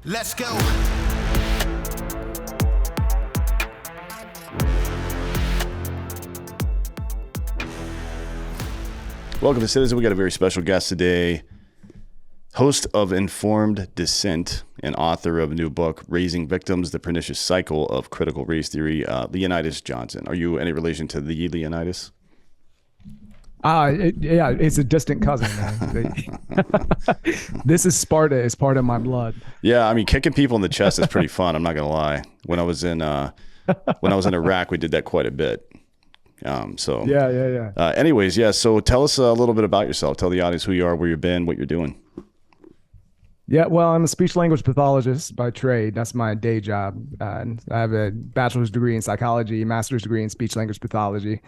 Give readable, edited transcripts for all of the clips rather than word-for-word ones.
Let's go. Welcome to Citizen. We got a very special guest today. Host of Informed Dissent and author of a new book, Raising Victims, The Pernicious Cycle of Critical Race Theory, Leonydus Johnson. Are you any relation to the Leonydus? Yeah, it's a distant cousin, man. This is Sparta. It's part of my blood. Yeah, I mean, kicking people in the chest is pretty fun. I'm not gonna lie. When I was in Iraq, we did that quite a bit. Yeah. Anyways, yeah. So tell us a little bit about yourself. Tell the audience who you are, where you've been, what you're doing. Yeah, well, I'm a speech language pathologist by trade. That's my day job. I have a bachelor's degree in psychology, a master's degree in speech language pathology.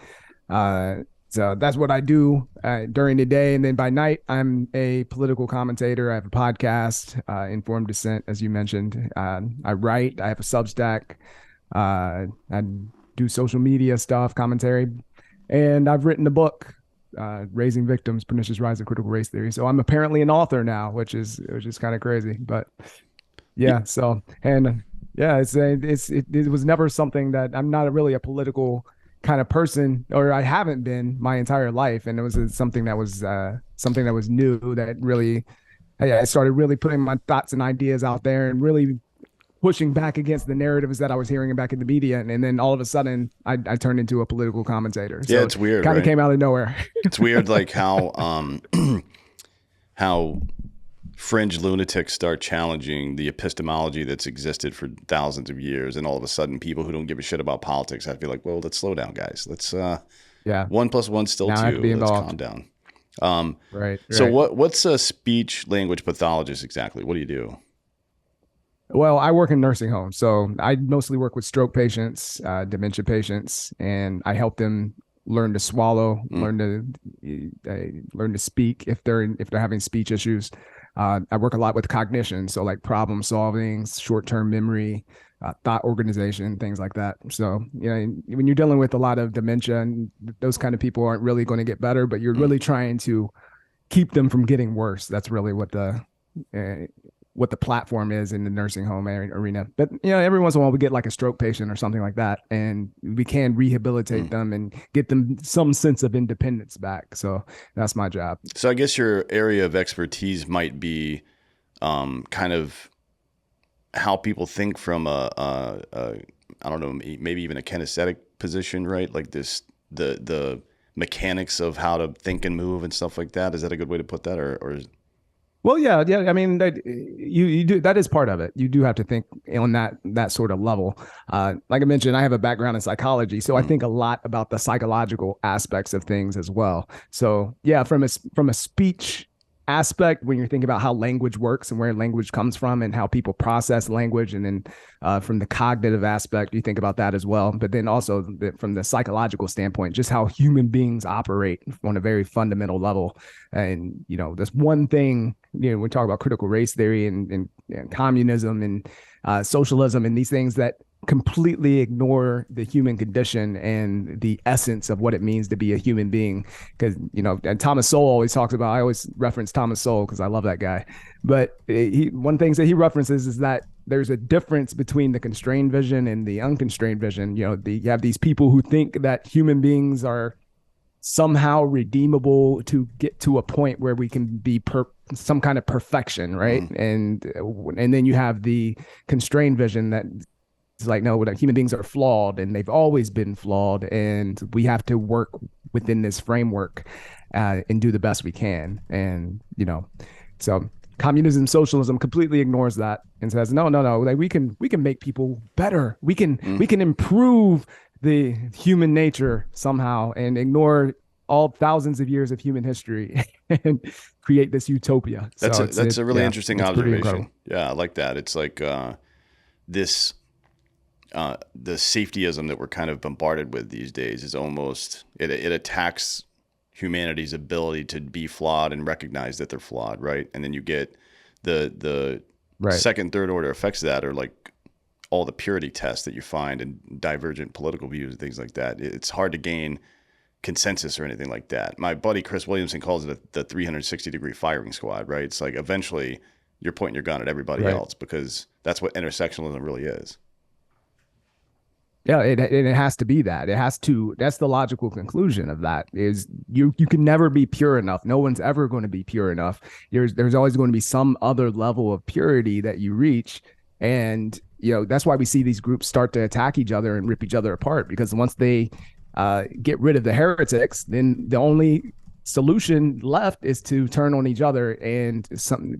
So that's what I do during the day. And then by night, I'm a political commentator. I have a podcast, Informed Dissent, as you mentioned. I write. I have a Substack. I do social media stuff, commentary. And I've written a book, Raising Victims, Pernicious Rise of Critical Race Theory. So I'm apparently an author now, which is kind of crazy. But yeah, so, and yeah, it was never something that I'm not really a political kind of person, or I haven't been my entire life. And it was something that was new that really, I started really putting my thoughts and ideas out there and really pushing back against the narratives that I was hearing back in the media. And then all of a sudden I turned into a political commentator. So yeah, it's weird. Kind of came out of nowhere. It's weird, like how fringe lunatics start challenging the epistemology that's existed for thousands of years, and all of a sudden people who don't give a shit about politics have to be like, well, let's slow down, guys. Let's 1 + 1 still now 2. Let's calm down. Right. So what's a speech language pathologist exactly? What do you do? Well, I work in nursing homes, so I mostly work with stroke patients, dementia patients, and I help them learn to swallow, learn to speak if they're having speech issues. I work a lot with cognition, so like problem solving, short-term memory, thought organization, things like that. So, you know, when you're dealing with a lot of dementia, and those kind of people aren't really going to get better, but you're really trying to keep them from getting worse. That's really what the platform is in the nursing home arena. But, you know, every once in a while we get like a stroke patient or something like that, and we can rehabilitate them and get them some sense of independence back. So that's my job. So I guess your area of expertise might be kind of how people think from I don't know, maybe even a kinesthetic position, right? Like the mechanics of how to think and move and stuff like that. Is that a good way to put that, or is... Well, yeah. I mean, you do, that is part of it. You do have to think on that sort of level. Like I mentioned, I have a background in psychology, so I think a lot about the psychological aspects of things as well. So yeah, from a speech aspect, when you're thinking about how language works and where language comes from and how people process language, and then from the cognitive aspect, you think about that as well. But then also from the psychological standpoint, just how human beings operate on a very fundamental level. And, you know, there's one thing, you know, we talk about critical race theory and communism and socialism and these things that completely ignore the human condition and the essence of what it means to be a human being. Because, you know, and Thomas Sowell always talks about, I always reference Thomas Sowell because I love that guy. But one of the things that he references is that there's a difference between the constrained vision and the unconstrained vision. You know, you have these people who think that human beings are somehow redeemable to get to a point where we can be some kind of perfection, right? And then you have the constrained vision that it's like, no, human beings are flawed and they've always been flawed, and we have to work within this framework and do the best we can. And, you know, so communism, socialism completely ignores that and says, no, like we can make people better. We can improve the human nature somehow and ignore all thousands of years of human history and create this utopia. That's a really interesting observation. Yeah, I like that. It's like this the safetyism that we're kind of bombarded with these days is almost, it attacks humanity's ability to be flawed and recognize that they're flawed, right? And then you get the second, third order effects of that are like all the purity tests that you find in divergent political views and things like that. It's hard to gain consensus or anything like that. My buddy Chris Williamson calls it the 360-degree firing squad, right? It's like eventually You're pointing your gun at everybody Right. else, because that's what intersectionalism really is. Yeah, it has to be that. It has to. That's the logical conclusion of that. Is you can never be pure enough. No one's ever going to be pure enough. There's always going to be some other level of purity that you reach, and that's why we see these groups start to attack each other and rip each other apart. Because once they get rid of the heretics, then the only solution left is to turn on each other and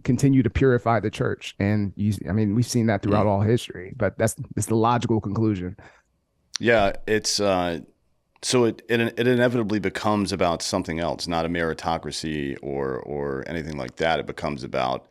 continue to purify the church. And I mean, we've seen that throughout all history. But that's the logical conclusion. Yeah, it's so it inevitably becomes about something else, not a meritocracy or anything like that. It becomes about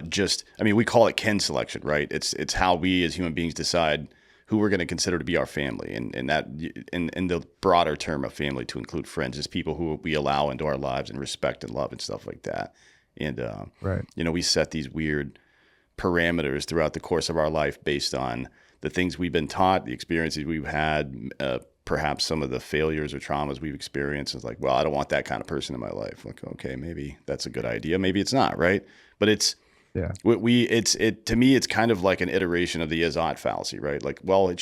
just, I mean, we call it kin selection, right? It's how we as human beings decide who we're going to consider to be our family, and that in the broader term of family to include friends, is people who we allow into our lives and respect and love and stuff like that. And Right. we set these weird parameters throughout the course of our life based on the things we've been taught, the experiences we've had, perhaps some of the failures or traumas we've experienced. It's like, well, I don't want that kind of person in my life. Like, okay, maybe that's a good idea. Maybe it's not, right? But it's Yeah. to me, it's kind of like an iteration of the is-ought fallacy, right? Like, well,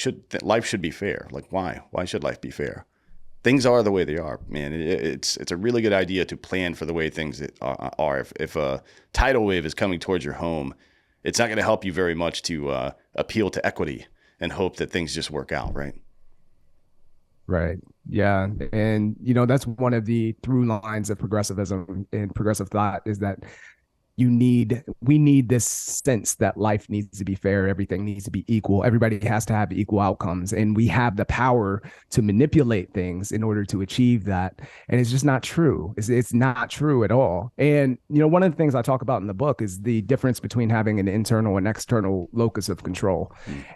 life should be fair. Like, why? Why should life be fair? Things are the way they are, man. It's a really good idea to plan for the way things are. If a tidal wave is coming towards your home, it's not going to help you very much to appeal to equity and hope that things just work out, right? Right. Yeah. And, that's one of the through lines of progressivism and progressive thought, is that we need this sense that life needs to be fair. Everything needs to be equal. Everybody has to have equal outcomes. And we have the power to manipulate things in order to achieve that. And it's just not true. It's not true at all. And, one of the things I talk about in the book is the difference between having an internal and external locus of control.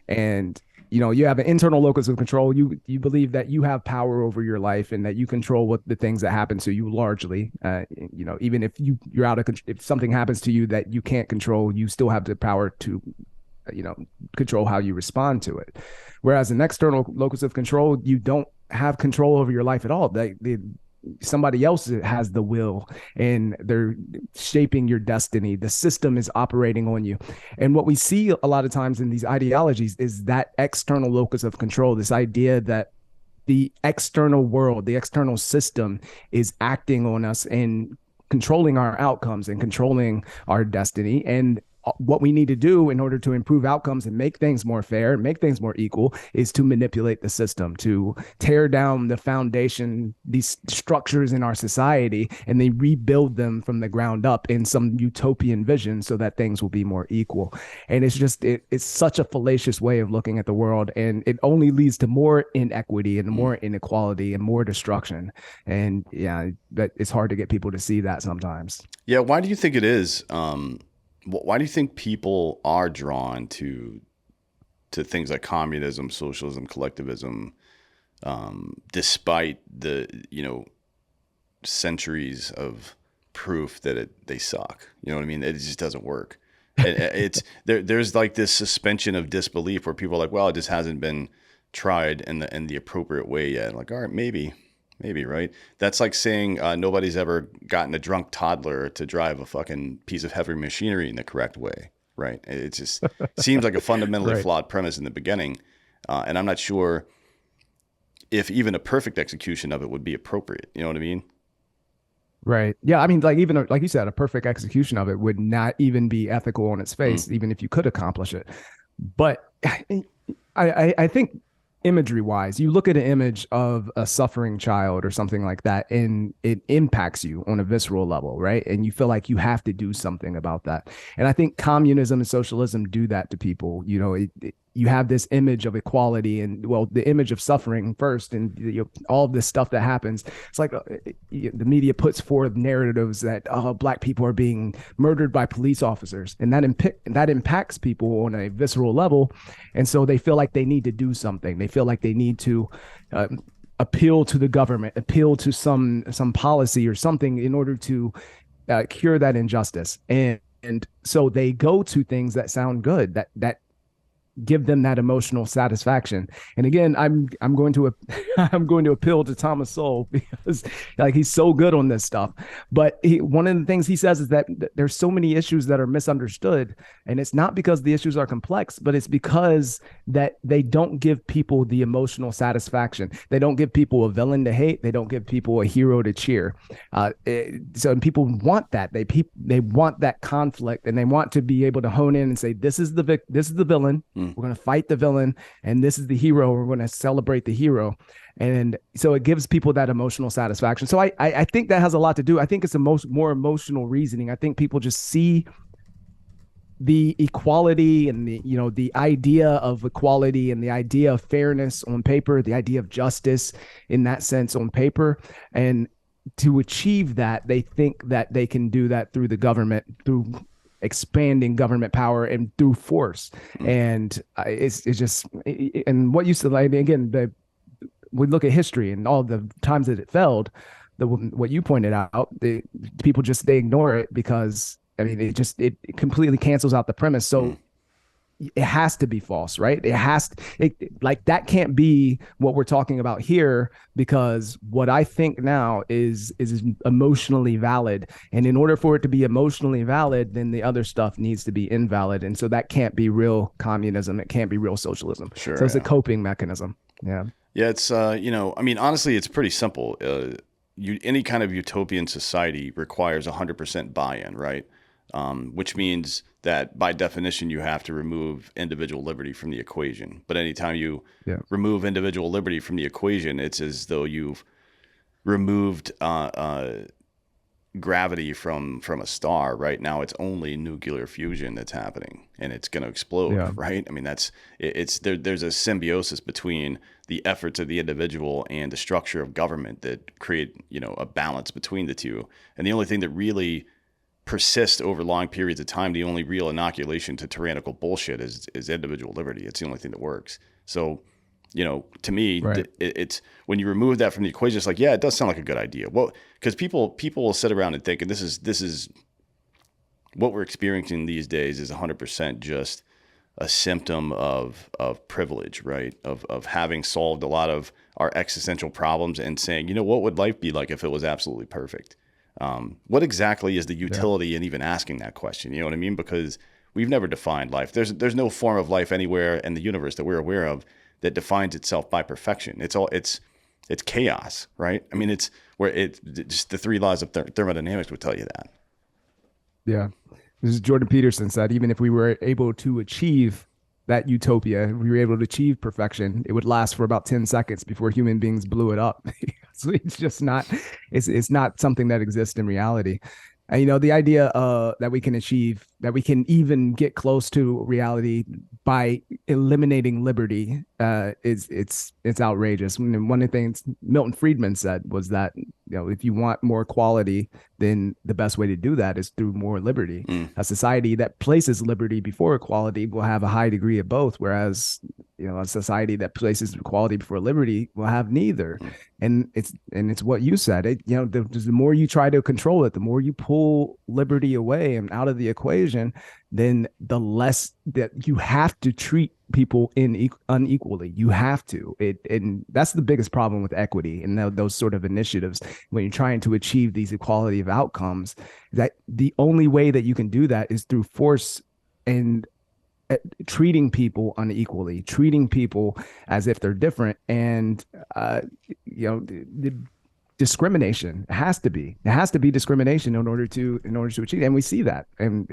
And you have an internal locus of control. You believe that you have power over your life and that you control what the things that happen to you largely. Even if you're out of if something happens to you that you can't control, you still have the power to control how you respond to it. Whereas an external locus of control, you don't have control over your life at all. Somebody else has the will and they're shaping your destiny. The system is operating on you. And what we see a lot of times in these ideologies is that external locus of control, this idea that the external world, the external system is acting on us and controlling our outcomes and controlling our destiny. And what we need to do in order to improve outcomes and make things more fair, make things more equal, is to manipulate the system, to tear down the foundation, these structures in our society, and they rebuild them from the ground up in some utopian vision so that things will be more equal. And it's such a fallacious way of looking at the world, and it only leads to more inequity and more inequality and more destruction. And yeah, that it's hard to get people to see that sometimes. Yeah. Why do you think it is? Why do you think people are drawn to things like communism, socialism, collectivism, despite the centuries of proof that they suck? You know what I mean? It just doesn't work. There's like this suspension of disbelief where people are like, well, it just hasn't been tried in the appropriate way yet. I'm like, all right, maybe, right? That's like saying nobody's ever gotten a drunk toddler to drive a fucking piece of heavy machinery in the correct way, right? It just seems like a fundamentally Right. flawed premise in the beginning. And I'm not sure if even a perfect execution of it would be appropriate. You know what I mean? Right. Yeah. I mean, even like you said, a perfect execution of it would not even be ethical on its face, even if you could accomplish it. But I think imagery wise, you look at an image of a suffering child or something like that, and it impacts you on a visceral level, right? And you feel like you have to do something about that. And I think communism and socialism do that to people. You have this image of equality and, well, the image of suffering first, and all of this stuff that happens. It's like the media puts forth narratives that Black people are being murdered by police officers, and that impacts people on a visceral level, and so they feel like they need to do something. They feel like they need to appeal to the government, appeal to some policy or something in order to cure that injustice, and so they go to things that sound good, that give them that emotional satisfaction. And again, I'm going to I'm going to appeal to Thomas Sowell because like he's so good on this stuff. But one of the things he says is that there's so many issues that are misunderstood, and it's not because the issues are complex, but it's because that they don't give people the emotional satisfaction. They don't give people a villain to hate. They don't give people a hero to cheer. So people want that. They want that conflict, and they want to be able to hone in and say, this is the villain. We're going to fight the villain, and this is the hero. We're going to celebrate the hero. And so it gives people that emotional satisfaction. So I think that has a lot to do. I think it's more emotional reasoning. I think people just see the equality and the idea of equality and the idea of fairness on paper, the idea of justice in that sense on paper. And to achieve that, they think that they can do that through the government, through expanding government power and through force. And it's just, and what you said, like, again, we look at history and all the times that it failed, what you pointed out, people just, they ignore it because, I mean, it completely cancels out the premise. So it has to be false, right? Like that can't be what we're talking about here, because what I think now is emotionally valid. And in order for it to be emotionally valid, then the other stuff needs to be invalid. And so that can't be real communism. It can't be real socialism. Sure. So it's a coping mechanism. Yeah. Yeah. It's, I mean, honestly, it's pretty simple. Any kind of utopian society requires 100% buy-in, right? Which means that by definition, you have to remove individual liberty from the equation. But anytime you remove individual liberty from the equation, it's as though you've removed gravity from a star. Right now, it's only nuclear fusion that's happening, and it's going to explode. Right? I mean, there's a symbiosis between the efforts of the individual and the structure of government that create a balance between the two. And the only thing that really persist over long periods of time, the only real inoculation to tyrannical bullshit is individual liberty. It's the only thing that works. So, to me, it's when you remove that from the equation, it's like, yeah, it does sound like a good idea. Well, because people will sit around and think, and this is what we're experiencing these days is 100% just a symptom of privilege, right? Of having solved a lot of our existential problems and saying, what would life be like if it was absolutely perfect? What exactly is the utility in even asking that question? You know what I mean? Because we've never defined life. There's no form of life anywhere in the universe that we're aware of that defines itself by perfection. It's chaos, right? I mean, it's just the three laws of thermodynamics would tell you that. Yeah. This is Jordan Peterson said, even if we were able to achieve that utopia, if we were able to achieve perfection, it would last for about 10 seconds before human beings blew it up. So it's just not, it's not something that exists in reality. And, the idea that we can achieve, that we can even get close to reality by eliminating liberty, it's outrageous. And one of the things Milton Friedman said was that, if you want more equality, then the best way to do that is through more liberty. A society that places liberty before equality will have a high degree of both, whereas a society that places equality before liberty will have neither. And it's what you said. The more you try to control it, the more you pull liberty away and out of the equation, then the less that you have to treat people unequally. You have to. And that's the biggest problem with equity and those sort of initiatives when you're trying to achieve these equality of outcomes. That the only way that you can do that is through force and treating people unequally, treating people as if they're different, and the discrimination has to be discrimination in order to achieve. And we see that, and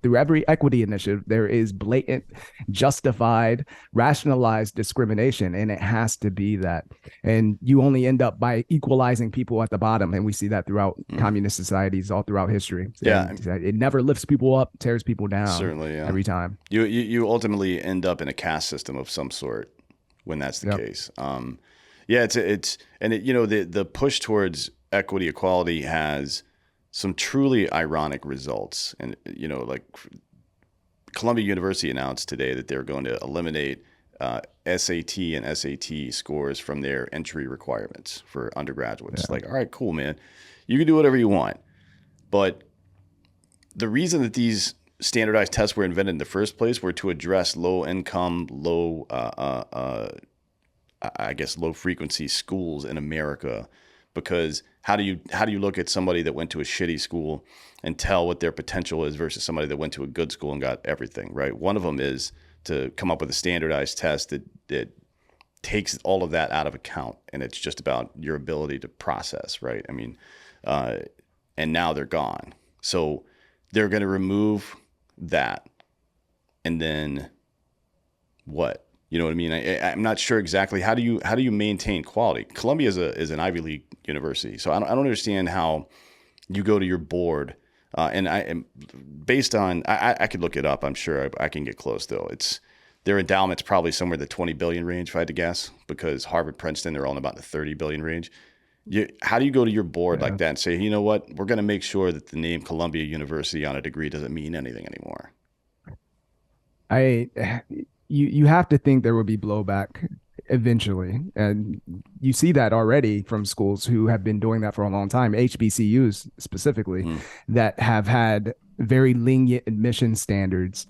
through every equity initiative there is blatant, justified, rationalized discrimination, and it has to be that. And you only end up by equalizing people at the bottom, and we see that throughout communist societies all throughout history. It never lifts people up, tears people down. Certainly, every time. You ultimately end up in a caste system of some sort when that's the case. Yeah, the push towards equity, equality has some truly ironic results. And, like Columbia University announced today that they're going to eliminate SAT and SAT scores from their entry requirements for undergraduates. Like, all right, cool, man. You can do whatever you want. But the reason that these standardized tests were invented in the first place were to address low income, I guess low frequency schools in America, because how do you look at somebody that went to a shitty school and tell what their potential is versus somebody that went to a good school and got everything right? One of them is to come up with a standardized test that takes all of that out of account, and it's just about your ability to process, right? I mean, and now they're gone, so they're going to remove that, and then what? You know what I mean? I'm not sure exactly how do you maintain quality. Columbia is an Ivy League university, so I don't understand how you go to your board, and I am based on I could look it up. I'm sure I can get close though. It's their endowment's probably somewhere in the 20 billion range if I had to guess, because Harvard, Princeton, they're all in about the 30 billion range. How do you go to you to your board like that and say, you know what, we're going to make sure that the name Columbia University on a degree doesn't mean anything anymore? I you have to think there will be blowback eventually, and you see that already from schools who have been doing that for a long time, HBCUs specifically, that have had very lenient admission standards,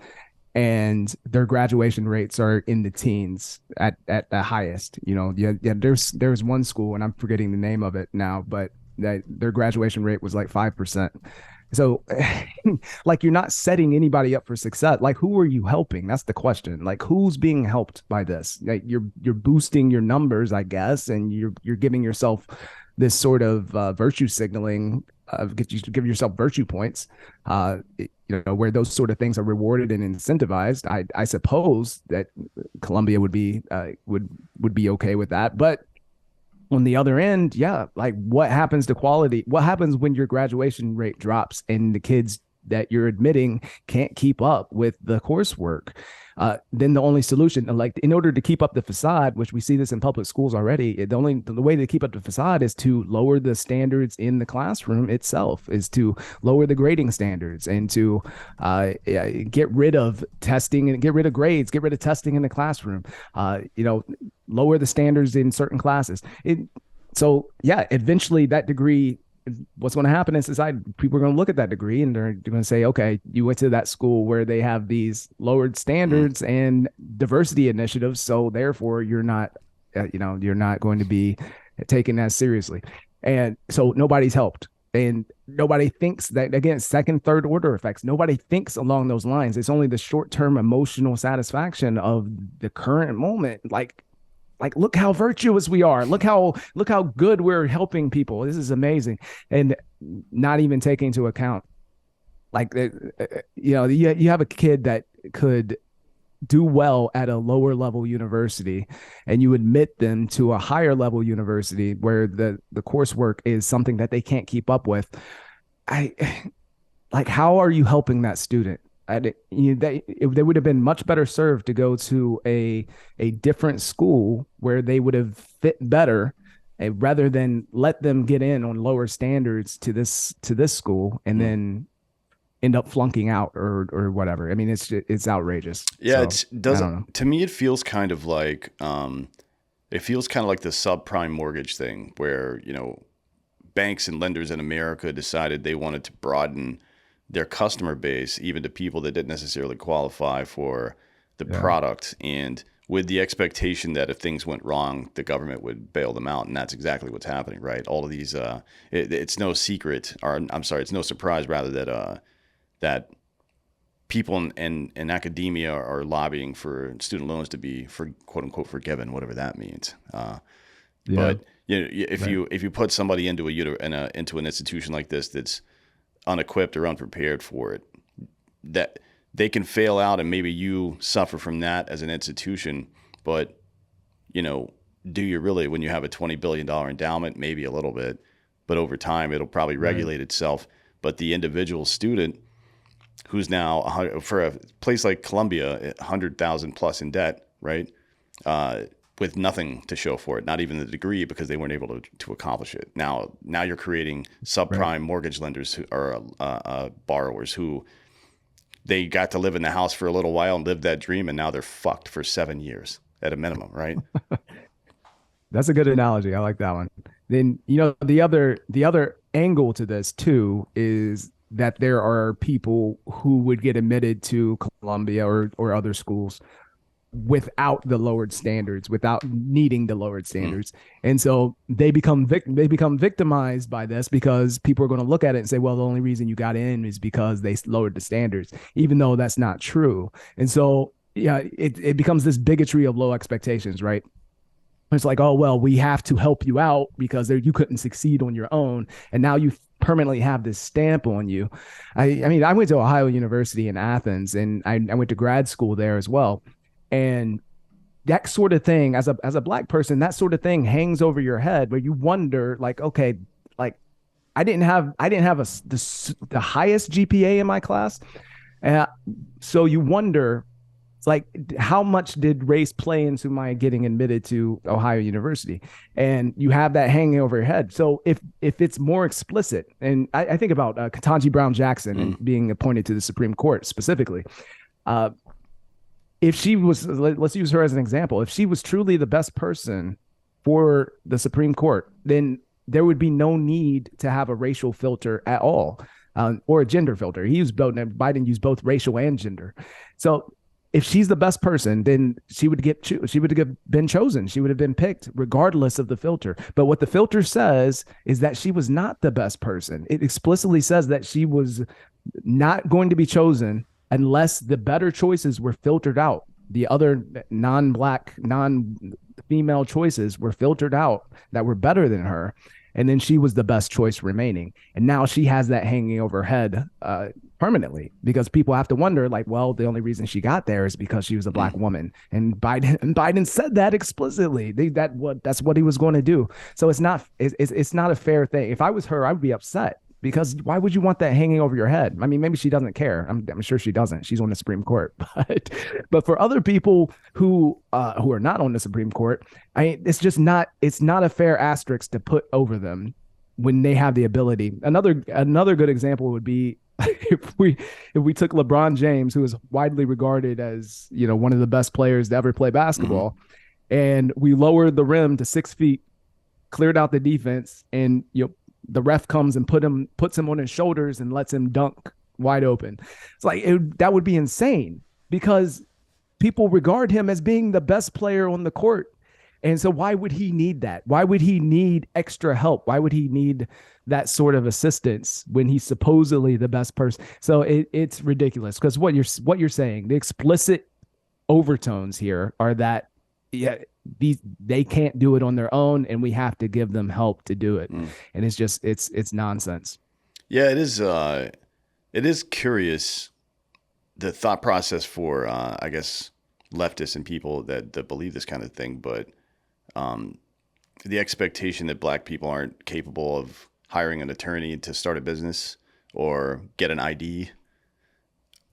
and their graduation rates are in the teens at the highest. There's one school, and I'm forgetting the name of it now, but that their graduation rate was like 5%. So like, you're not setting anybody up for success. Like, who are you helping? That's the question. Like, who's being helped by this? Like, you're boosting your numbers, I guess, and you're giving yourself this sort of virtue signaling, you give yourself virtue points, where those sort of things are rewarded and incentivized. I suppose that Columbia would be okay with that, but on the other end, yeah, like, what happens to quality? What happens when your graduation rate drops and the kids that you're admitting can't keep up with the coursework? Then the only solution, like, in order to keep up the facade, which we see this in public schools already, the way to keep up the facade is to lower the standards in the classroom itself, is to lower the grading standards, and to get rid of testing and get rid of grades, get rid of testing in the classroom. Lower the standards in certain classes. So yeah, eventually that degree, what's going to happen in society, people are going to look at that degree and they're going to say, okay, you went to that school where they have these lowered standards and diversity initiatives, so therefore you're not going to be taken as seriously. And so nobody's helped. And nobody thinks that, again, second, third order effects. Nobody thinks along those lines. It's only the short-term emotional satisfaction of the current moment. Like, look how virtuous we are. Look how good we're helping people. This is amazing. And not even taking into account, like, you have a kid that could do well at a lower level university, and you admit them to a higher level university where the coursework is something that they can't keep up with. How are you helping that student? They would have been much better served to go to a different school where they would have fit better, rather than let them get in on lower standards to this school and then end up flunking out or whatever. I mean, it's outrageous. Yeah, so, it doesn't. To me, it feels kind of like the subprime mortgage thing, where banks and lenders in America decided they wanted to broaden their customer base even to people that didn't necessarily qualify for the product, and with the expectation that if things went wrong, the government would bail them out. And that's exactly what's happening, right? All of these, it's no secret, or I'm sorry, it's no surprise rather that people in academia are lobbying for student loans to be, for quote unquote, forgiven, whatever that means. But if you put somebody into an institution like this that's unequipped or unprepared for it, that they can fail out, and maybe you suffer from that as an institution. But do you really, when you have a $20 billion endowment? Maybe a little bit, but over time it'll probably regulate itself. But the individual student who's now, for a place like Columbia, 100,000 plus in debt, right? With nothing to show for it, not even the degree, because they weren't able to accomplish it. Now you're creating subprime mortgage lenders who are borrowers who they got to live in the house for a little while and live that dream, and now they're fucked for 7 years at a minimum, right? That's a good analogy. I like that one. Then the other angle to this too is that there are people who would get admitted to Columbia or other schools without the lowered standards, without needing the lowered standards. And so they become victimized by this, because people are going to look at it and say, well, the only reason you got in is because they lowered the standards, even though that's not true. And so, yeah, it becomes this bigotry of low expectations, right? It's like, oh, well, we have to help you out because you couldn't succeed on your own. And now you permanently have this stamp on you. I mean, I went to Ohio University in Athens, and I went to grad school there as well. And that sort of thing, as a Black person, that sort of thing hangs over your head, where you wonder, like, okay, like I didn't have the highest GPA in my class. So you wonder, like, how much did race play into my getting admitted to Ohio University? And you have that hanging over your head. So if it's more explicit, and I think about Ketanji Brown Jackson and being appointed to the Supreme Court specifically. If she was, let's use her as an example, if she was truly the best person for the Supreme Court, then there would be no need to have a racial filter at all, or a gender filter. Biden used both racial and gender. So if she's the best person, then she would have been chosen. She would have been picked regardless of the filter. But what the filter says is that she was not the best person. It explicitly says that she was not going to be chosen unless the better choices were filtered out. The other non-Black, non-female choices were filtered out that were better than her. And then she was the best choice remaining. And now she has that hanging over her head permanently, because people have to wonder, like, well, the only reason she got there is because she was a Black woman. And Biden said that explicitly. That's what he was going to do. So it's not a fair thing. If I was her, I would be upset, because why would you want that hanging over your head? I mean, maybe she doesn't care. I'm sure she doesn't. She's on the Supreme Court. But for other people who are not on the Supreme Court, it's not a fair asterisk to put over them when they have the ability. Another good example would be if we took LeBron James, who is widely regarded as, one of the best players to ever play basketball, and we lowered the rim to 6 feet, cleared out the defense, and the ref comes and puts him on his shoulders and lets him dunk wide open. It's like, that would be insane, because people regard him as being the best player on the court. And so why would he need that? Why would he need extra help? Why would he need that sort of assistance when he's supposedly the best person? So it's ridiculous, because what you're saying, the explicit overtones here are that, yeah, they can't do it on their own, and we have to give them help to do it. And it's just it's nonsense. Yeah, it is. It is curious, the thought process for I guess leftists and people that believe this kind of thing, but the expectation that Black people aren't capable of hiring an attorney to start a business or get an ID.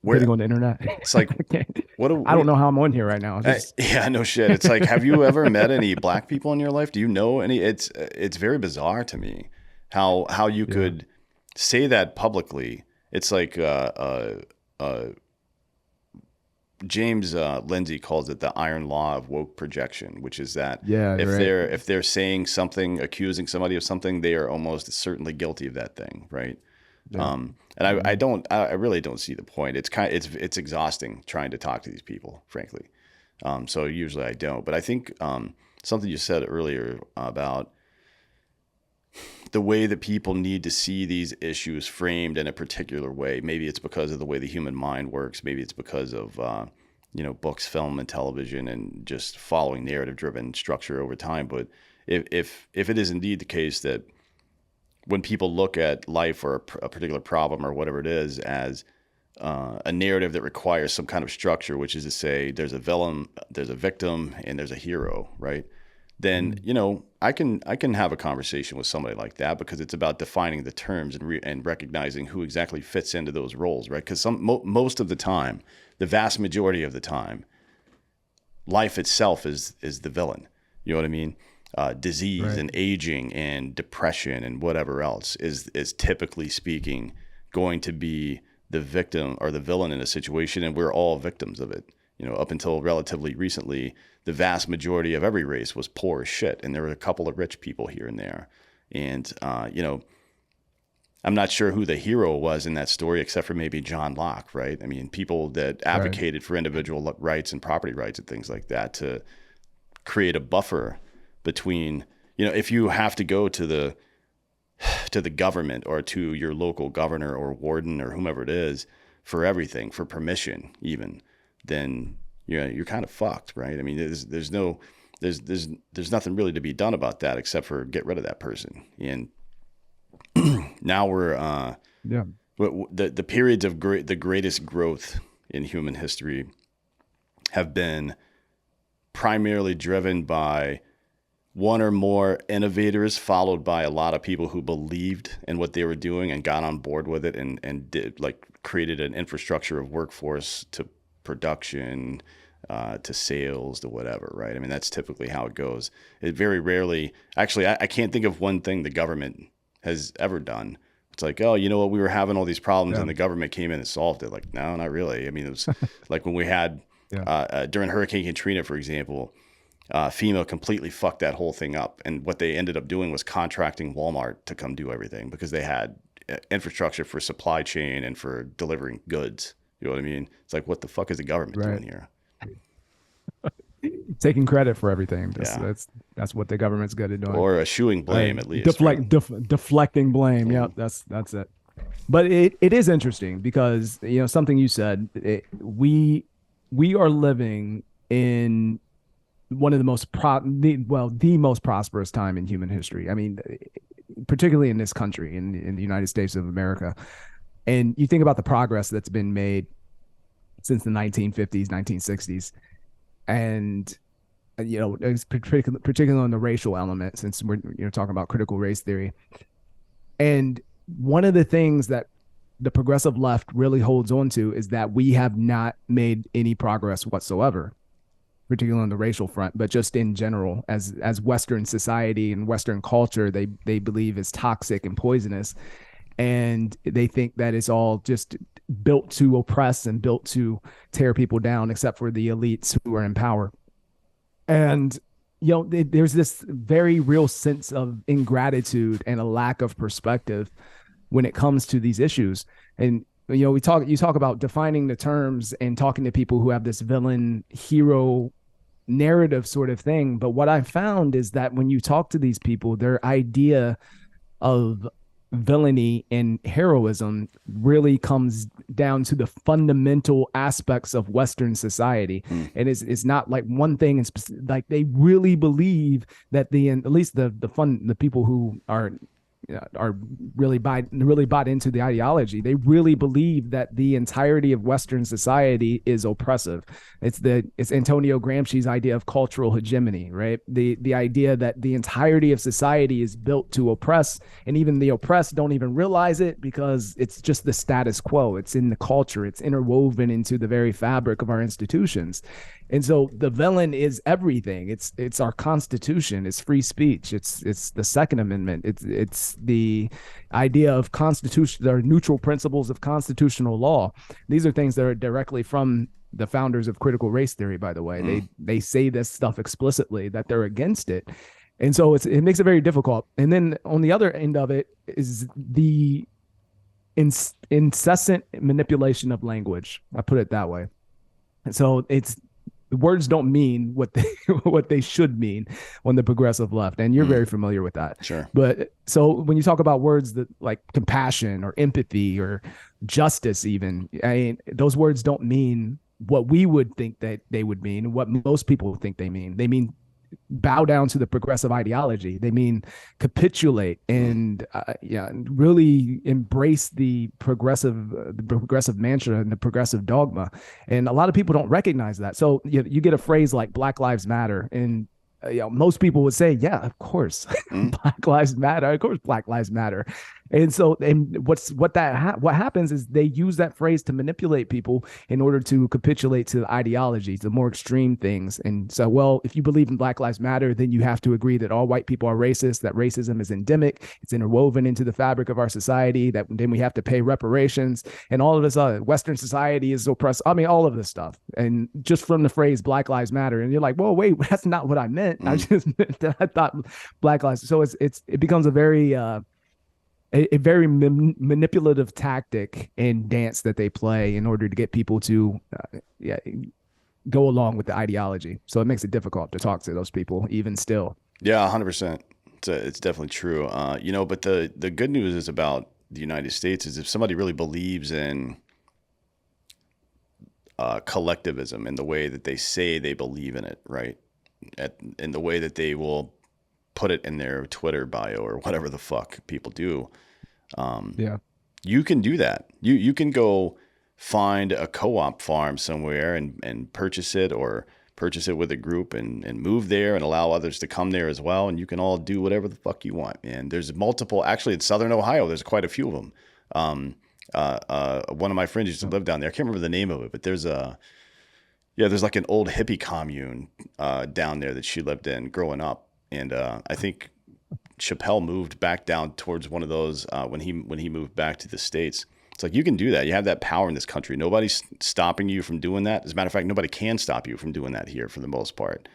Getting on the internet. It's like, I don't know how I'm on here right now. Yeah, no shit. It's like, have you ever met any Black people in your life? Do you know any? It's very bizarre to me how you could say that publicly. It's like James Lindsay calls it the iron law of woke projection, which is that if they're saying something, accusing somebody of something, they are almost certainly guilty of that thing, right? Yeah. And I really don't see the point. It's exhausting trying to talk to these people, frankly. So usually I don't. But I think something you said earlier about the way that people need to see these issues framed in a particular way. Maybe it's because of the way the human mind works. Maybe it's because of books, film, and television, and just following narrative-driven structure over time. But if it is indeed the case that when people look at life or a particular problem or whatever it is as a narrative that requires some kind of structure, which is to say there's a villain, there's a victim, and there's a hero, right? Then, I can have a conversation with somebody like that, because it's about defining the terms and recognizing who exactly fits into those roles, right? Because most of the time, the vast majority of the time, life itself is the villain. You know what I mean? Disease and aging and depression and whatever else is typically speaking going to be the victim or the villain in a situation, and we're all victims of it. Up until relatively recently, the vast majority of every race was poor as shit, and there were a couple of rich people here and there. And I'm not sure who the hero was in that story, except for maybe John Locke, right? I mean, people that Right. advocated for individual rights and property rights and things like that to create a buffer between, if you have to go to the government or to your local governor or warden or whomever it is for everything, for permission even, then you're kind of fucked, right? I mean, there's nothing really to be done about that except for get rid of that person. And now we're Yeah. the periods of the greatest growth in human history have been primarily driven by one or more innovators, followed by a lot of people who believed in what they were doing and got on board with it, and did, like, created an infrastructure of workforce to production, to sales, to whatever, right? I mean, that's typically how it goes. It very rarely, actually, I can't think of one thing the government has ever done. It's like, oh, you know what? We were having all these problems, Yeah. and the government came in and solved it. Like, no, not really. I mean, it was like when we had during Hurricane Katrina, for example, FEMA completely fucked that whole thing up. And what they ended up doing was contracting Walmart to come do everything because they had infrastructure for supply chain and for delivering goods. You know what I mean? It's like, what the fuck is the government Right. doing here? Taking credit for everything. That's Yeah. that's what the government's good at doing. Or eschewing blame, at least. Right? Deflecting blame. Yeah, that's it. But it is interesting because something you said. We are living in one of the the most prosperous time in human history. I mean, particularly in this country, in the United States of America. And you think about the progress that's been made since the 1950s, 1960s, and it's particularly on the racial element, since we're talking about critical race theory. And one of the things that the progressive left really holds on to is that we have not made any progress whatsoever, particularly on the racial front, but just in general, as Western society and Western culture, they believe is toxic and poisonous, and they think that it's all just built to oppress and built to tear people down, except for the elites who are in power. And there's this very real sense of ingratitude and a lack of perspective when it comes to these issues. And you talk about defining the terms and talking to people who have this villain hero narrative sort of thing. But what I found is that when you talk to these people, their idea of villainy and heroism really comes down to the fundamental aspects of Western society. And it's not like one thing, and like they really believe that at least the people who are really bought into the ideology. They really believe that the entirety of Western society is oppressive. It's Antonio Gramsci's idea of cultural hegemony, right? The idea that the entirety of society is built to oppress, and even the oppressed don't even realize it because it's just the status quo. It's in the culture. It's interwoven into the very fabric of our institutions. And so the villain is everything. It's our Constitution. It's free speech. It's the Second Amendment. It's the idea of constitution. There are neutral principles of constitutional law. These are things that are directly from the founders of critical race theory. By the way, they say this stuff explicitly, that they're against it, and so it makes it very difficult. And then on the other end of it is the incessant manipulation of language. I put it that way. So words don't mean what they should mean on the progressive left, and you're very familiar with that. Sure. But so when you talk about words that like compassion or empathy or justice, even, I mean, those words don't mean what we would think that they would mean, what most people think they mean. They mean bow down to the progressive ideology. They mean capitulate and really embrace the progressive mantra and the progressive dogma. And a lot of people don't recognize that. So you get a phrase like Black Lives Matter, and most people would say, yeah, of course, Black Lives Matter. Of course, Black Lives Matter. And so, what happens is they use that phrase to manipulate people in order to capitulate to the ideologies, the more extreme things. And so, well, if you believe in Black Lives Matter, then you have to agree that all white people are racist, that racism is endemic, it's interwoven into the fabric of our society, that then we have to pay reparations, and all of this other Western society is oppressed. I mean, all of this stuff. And just from the phrase Black Lives Matter, and you're like, well, wait, that's not what I meant. I just meant that I thought Black Lives. So it becomes a very a very manipulative tactic and dance that they play in order to get people to yeah, go along with the ideology. So it makes it difficult to talk to those people, even still. Yeah, 100%. It's definitely true. But the good news is about the United States is if somebody really believes in collectivism in the way that they say they believe in it, right? In the way that they will put it in their Twitter bio or whatever the fuck people do, Yeah. you can do that. You can go find a co-op farm somewhere and purchase it, or purchase it with a group and move there and allow others to come there as well. And you can all do whatever the fuck you want, man. There's multiple, actually in Southern Ohio, there's quite a few of them. One of my friends used to live down there. I can't remember the name of it, but there's like an old hippie commune down there that she lived in growing up. And I think Chappelle moved back down towards one of those when he moved back to the States. It's like, you can do that. You have that power in this country. Nobody's stopping you from doing that. As a matter of fact, nobody can stop you from doing that here for the most part.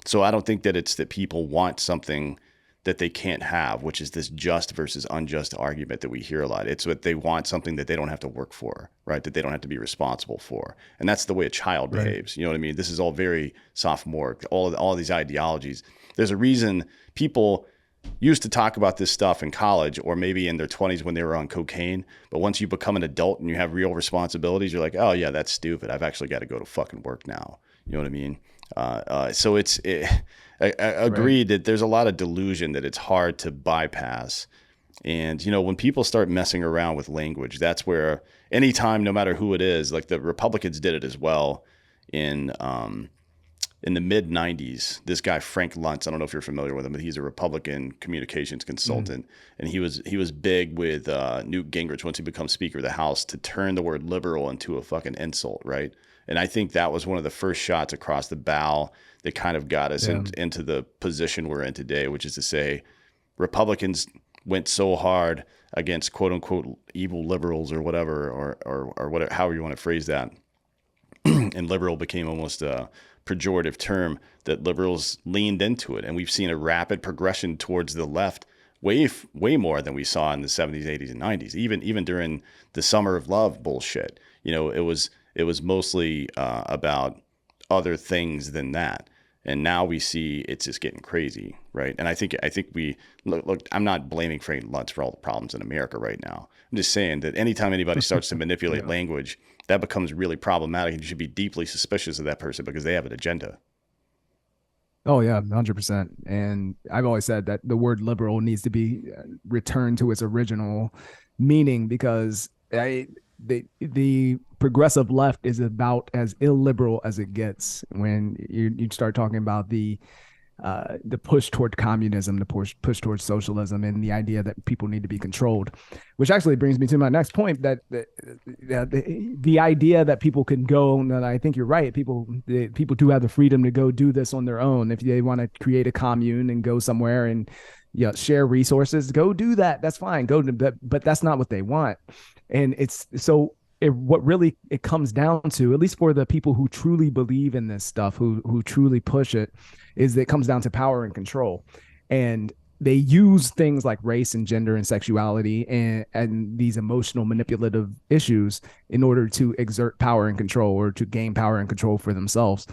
So I don't think that it's that people want something that they can't have, which is this just versus unjust argument that we hear a lot. It's what they want, something that they don't have to work for, right? That they don't have to be responsible for. And that's the way a child behaves. You know what I mean? This is all very sophomoric, all of these ideologies. There's a reason people used to talk about this stuff in college or maybe in their 20s when they were on cocaine. But once you become an adult and you have real responsibilities, you're like, oh yeah, that's stupid. I've actually got to go to fucking work now. You know what I mean? So I agreed that there's a lot of delusion that it's hard to bypass. And, when people start messing around with language, that's where anytime, no matter who it is, like the Republicans did it as well in the mid 90s, this guy, Frank Luntz, I don't know if you're familiar with him, but he's a Republican communications consultant. And he was big with Newt Gingrich once he becomes Speaker of the House to turn the word liberal into a fucking insult, right? And I think that was one of the first shots across the bow that kind of got us into the position we're in today, which is to say Republicans went so hard against quote unquote evil liberals or whatever, or whatever, however you want to phrase that. And liberal became almost a pejorative term, that liberals leaned into it. And we've seen a rapid progression towards the left, way more than we saw in the 70s, 80s, and 90s. Even during the Summer of Love bullshit, it was mostly about other things than that. And now we see it's just getting crazy, right? And I think we look. I'm not blaming Frank Luntz for all the problems in America right now. I'm just saying that anytime anybody starts to manipulate language, that becomes really problematic, and you should be deeply suspicious of that person because they have an agenda. Oh yeah, 100%. And I've always said that the word liberal needs to be returned to its original meaning, because the progressive left is about as illiberal as it gets when you start talking about the push toward communism, the push towards socialism, and the idea that people need to be controlled. Which actually brings me to my next point, that the idea that people can go, and I think you're right, people do have the freedom to go do this on their own. If they want to create a commune and go somewhere and share resources, go do that. That's fine. But that's not what they want. And it's so what really it comes down to, at least for the people who truly believe in this stuff, who truly push it, is that it comes down to power and control. And they use things like race and gender and sexuality and these emotional manipulative issues in order to exert power and control, or to gain power and control for themselves.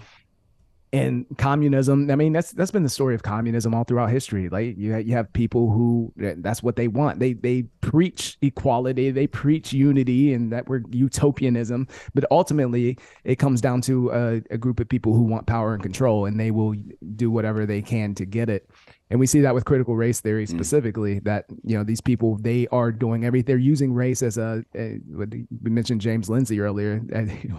And communism, I mean, that's been the story of communism all throughout history. Like you have people who, that's what they want. They preach equality, they preach unity, and that we're utopianism. But ultimately, it comes down to a group of people who want power and control, and they will do whatever they can to get it. And we see that with critical race theory specifically, that, these people, they are doing everything. They're using race as we mentioned James Lindsay earlier,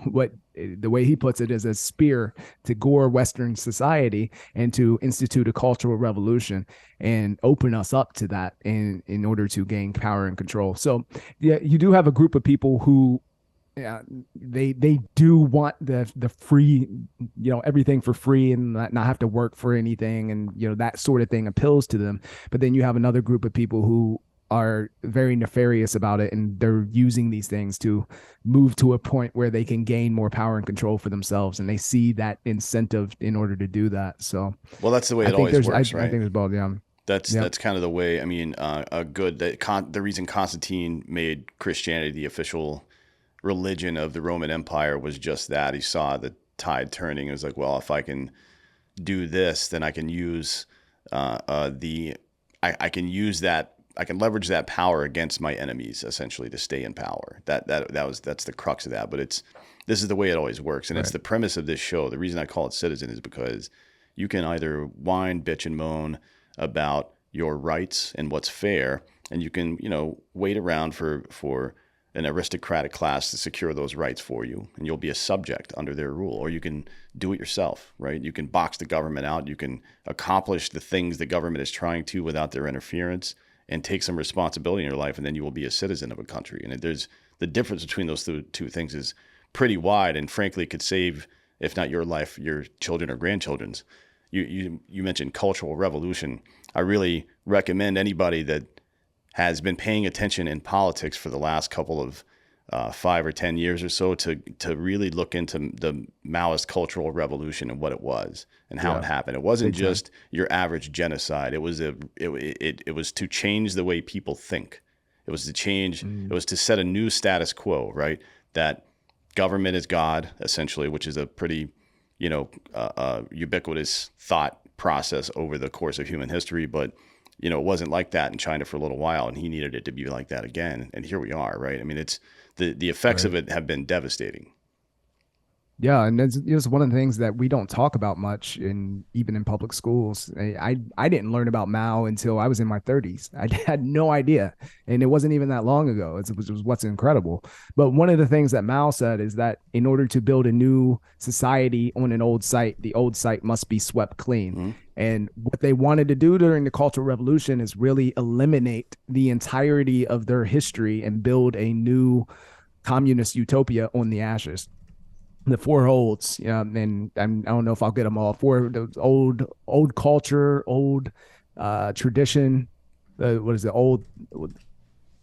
what the way he puts it is a spear to gore Western society and to institute a cultural revolution and open us up to that in order to gain power and control. So yeah, you do have a group of people who, they do want the free, everything for free and not have to work for anything, and that sort of thing appeals to them. But then you have another group of people who are very nefarious about it, and they're using these things to move to a point where they can gain more power and control for themselves, and they see that incentive in order to do that. So, well, that's the way it always works, right? I think there's both. Yeah. Yep. That's kind of the way. I mean, the reason Constantine made Christianity the official religion of the Roman Empire was just that. He saw the tide turning. It was like, well, if I can do this, then I can use I can use that. I can leverage that power against my enemies, essentially, to stay in power. That's the crux of that. But this is the way it always works, and it's Right. the premise of this show. The reason I call it Citizen is because you can either whine, bitch, and moan about your rights and what's fair, and you can wait around for an aristocratic class to secure those rights for you, and you'll be a subject under their rule. Or you can do it yourself, right? You can box the government out. You can accomplish the things the government is trying to without their interference, and take some responsibility in your life, and then you will be a citizen of a country. And there's the difference between those two things is pretty wide, and frankly, could save, if not your life, your children or grandchildren's. You mentioned cultural revolution. I really recommend anybody that has been paying attention in politics for the last couple of 5 or 10 years or so to really look into the Maoist cultural revolution and what it was and how it happened. It wasn't just your average genocide. It was it was to change the way people think. It was to change. It was to set a new status quo, right? That government is God, essentially, which is a pretty ubiquitous thought process over the course of human history. But it wasn't like that in China for a little while, and he needed it to be like that again. And here we are, right? I mean, it's the effects of it have been devastating. Yeah, and it's one of the things that we don't talk about much even in public schools. I didn't learn about Mao until I was in my 30s. I had no idea, and it wasn't even that long ago. It was what's incredible. But one of the things that Mao said is that in order to build a new society on an old site, the old site must be swept clean. Mm-hmm. And what they wanted to do during the Cultural Revolution is really eliminate the entirety of their history and build a new communist utopia on the ashes. The four holds, and I don't know if I'll get them all. For the old culture, old tradition. What is it? What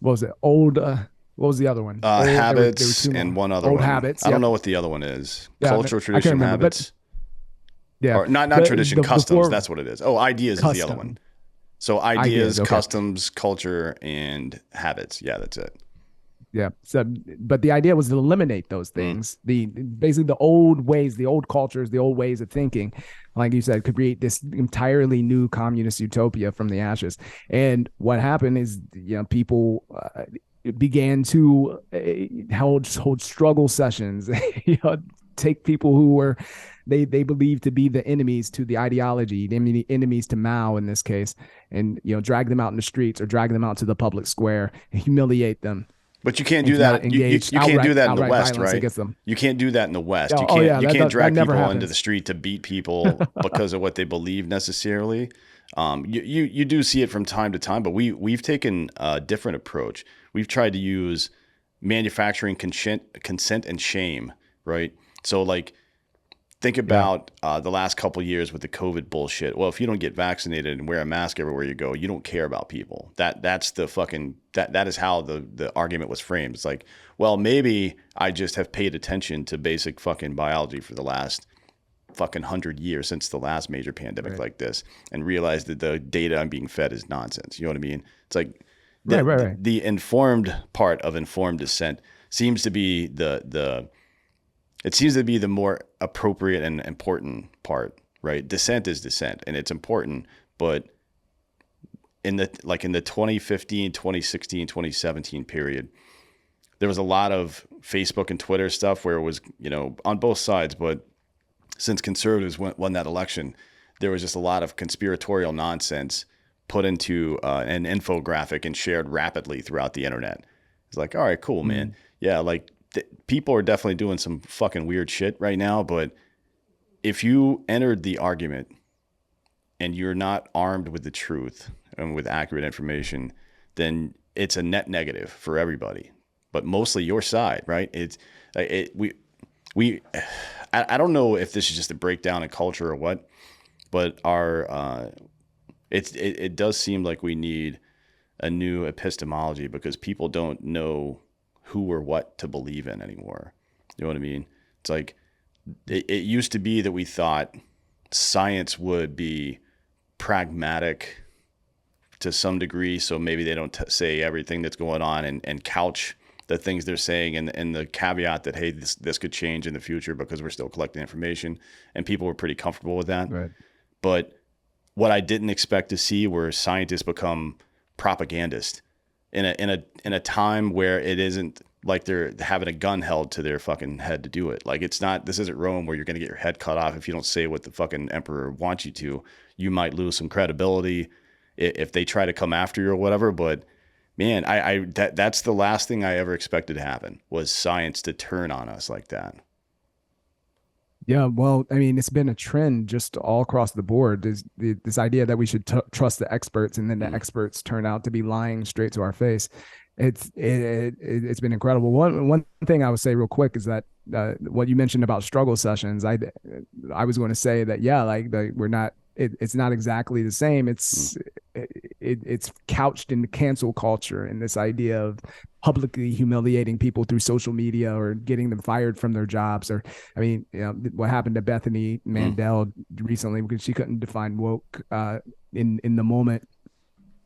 was it? What was the other one? Habits there were and one other old one. habits. I don't know what the other one is. Yeah, culture, tradition, habits. Yeah, or not tradition, customs. That's what it is. Oh, ideas is the other one. So ideas, okay. Customs, culture, and habits. Yeah, that's it. Yeah. So, but the idea was to eliminate those things. Basically the old ways, the old cultures, the old ways of thinking, like you said, could create this entirely new communist utopia from the ashes. And what happened is, people began to hold struggle sessions, take people who were they believed to be the enemies to the ideology, the enemies to Mao in this case, and drag them out in the streets or drag them out to the public square and humiliate them. But you can't do that. You can't do that in the West, right? You can't do that in the West. You can't drag people into the street to beat people because of what they believe necessarily. You do see it from time to time, but we've taken a different approach. We've tried to use manufacturing consent and shame, right? So like, think about the last couple of years with the COVID bullshit. Well, if you don't get vaccinated and wear a mask everywhere you go, you don't care about people. That's the fucking that is how the argument was framed. It's like, well, maybe I just have paid attention to basic fucking biology for the last fucking 100 years since the last major pandemic like this, and realized that the data I'm being fed is nonsense. You know what I mean? It's like the informed part of informed dissent seems to be it seems to be the more appropriate and important part, right? Dissent is dissent, and it's important, but in the 2015, 2016, 2017 period, there was a lot of Facebook and Twitter stuff where it was, on both sides, but since conservatives won that election, there was just a lot of conspiratorial nonsense put into an infographic and shared rapidly throughout the internet. It's like, all right, cool, man. Yeah, like, people are definitely doing some fucking weird shit right now, but if you entered the argument and you're not armed with the truth and with accurate information, then it's a net negative for everybody, but mostly your side, right? I don't know if this is just a breakdown in culture or what, but it does seem like we need a new epistemology because people don't know who or what to believe in anymore. You know what I mean? It's like, it used to be that we thought science would be pragmatic to some degree, so maybe they don't say everything that's going on, and couch the things they're saying and the caveat that, hey, this could change in the future because we're still collecting information, and people were pretty comfortable with that. Right. But what I didn't expect to see were scientists become propagandists in a time where it isn't like they're having a gun held to their fucking head to do it. Like, this isn't Rome where you're going to get your head cut off if you don't say what the fucking emperor wants you to. You might lose some credibility if they try to come after you or whatever. But man, that's the last thing I ever expected to happen, was science to turn on us like that. Yeah, well, I mean, it's been a trend just all across the board. This idea that we should trust the experts, and then the experts turn out to be lying straight to our face. It's been incredible. One thing I would say real quick is that what you mentioned about struggle sessions, I was going to say that, yeah, like we're not. It's not exactly the same. It's couched in the cancel culture and this idea of publicly humiliating people through social media or getting them fired from their jobs. Or, I mean, what happened to Bethany Mandel recently, because she couldn't define woke in the moment.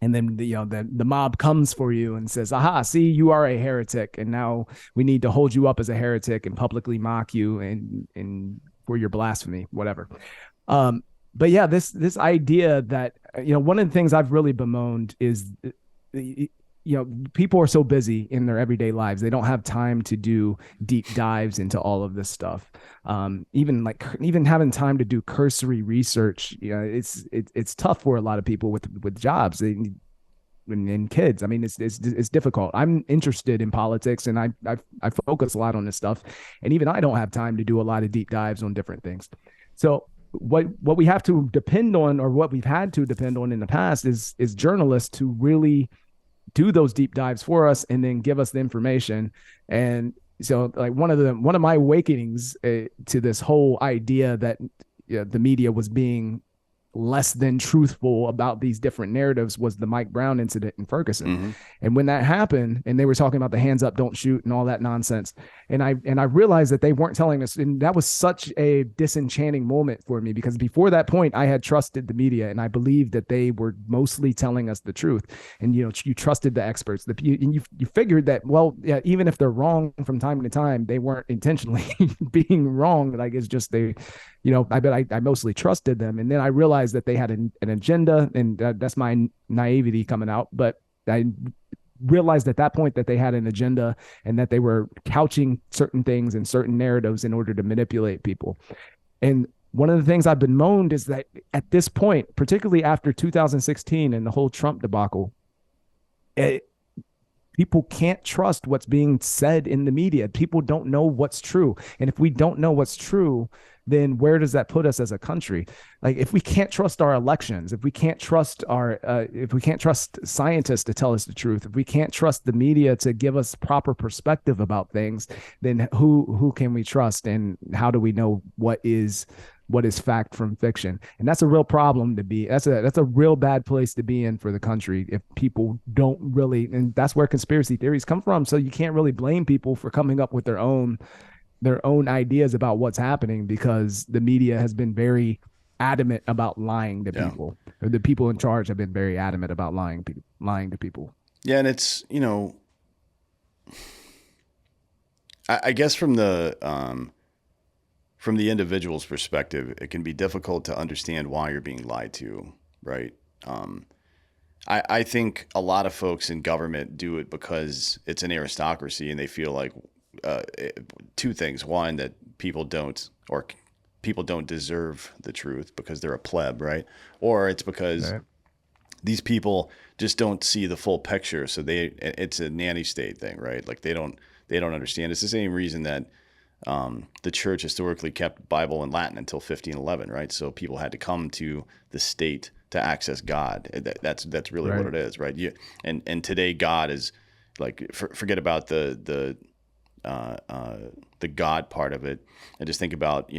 And then the mob comes for you and says, aha, see, you are a heretic, and now we need to hold you up as a heretic and publicly mock you and for your blasphemy, whatever. But yeah, this idea that, one of the things I've really bemoaned is, people are so busy in their everyday lives. They don't have time to do deep dives into all of this stuff. Even having time to do cursory research, it's tough for a lot of people with jobs and kids. I mean, it's difficult. I'm interested in politics, and I focus a lot on this stuff. And even I don't have time to do a lot of deep dives on different things. So what we have to depend on, or what we've had to depend on in the past, is journalists to really do those deep dives for us and then give us the information. And so, like, one of my awakenings to this whole idea that the media was being less than truthful about these different narratives was the Mike Brown incident in Ferguson. Mm-hmm. And when that happened, and they were talking about the hands up, don't shoot, and all that nonsense, and I realized that they weren't telling us, and that was such a disenchanting moment for me, because before that point, I had trusted the media, and I believed that they were mostly telling us the truth. And you trusted the experts, and you figured that, well, yeah, even if they're wrong from time to time, they weren't intentionally being wrong. Like, it's just I mostly trusted them. And then I realized that they had an agenda, and that's my naivety coming out. But I realized at that point that they had an agenda, and that they were couching certain things and certain narratives in order to manipulate people. And one of the things I've been moaned is that at this point, particularly after 2016 and the whole Trump debacle, people can't trust what's being said in the media. People don't know what's true. And if we don't know what's true, then where does that put us as a country? Like, if we can't trust our elections, if we can't trust scientists to tell us the truth, if we can't trust the media to give us proper perspective about things, then who can we trust? And how do we know what is fact from fiction? And that's a real problem to be. That's a real bad place to be in for the country, if people don't really. And that's where conspiracy theories come from. So you can't really blame people for coming up with their own ideas about what's happening, because the media has been very adamant about lying to people. Or the people in charge have been very adamant about lying to people. Yeah, and it's, I guess from the individual's perspective, it can be difficult to understand why you're being lied to, right? I think a lot of folks in government do it because it's an aristocracy, and they feel like two things. One, that people don't deserve the truth because they're a pleb, right? Or it's because these people just don't see the full picture. So it's a nanny state thing, right? Like they don't understand. It's the same reason that the church historically kept Bible in Latin until 1511, right? So people had to come to the state to access God. That's really what it is, right? And today God is like, forget about the God part of it, and just think about,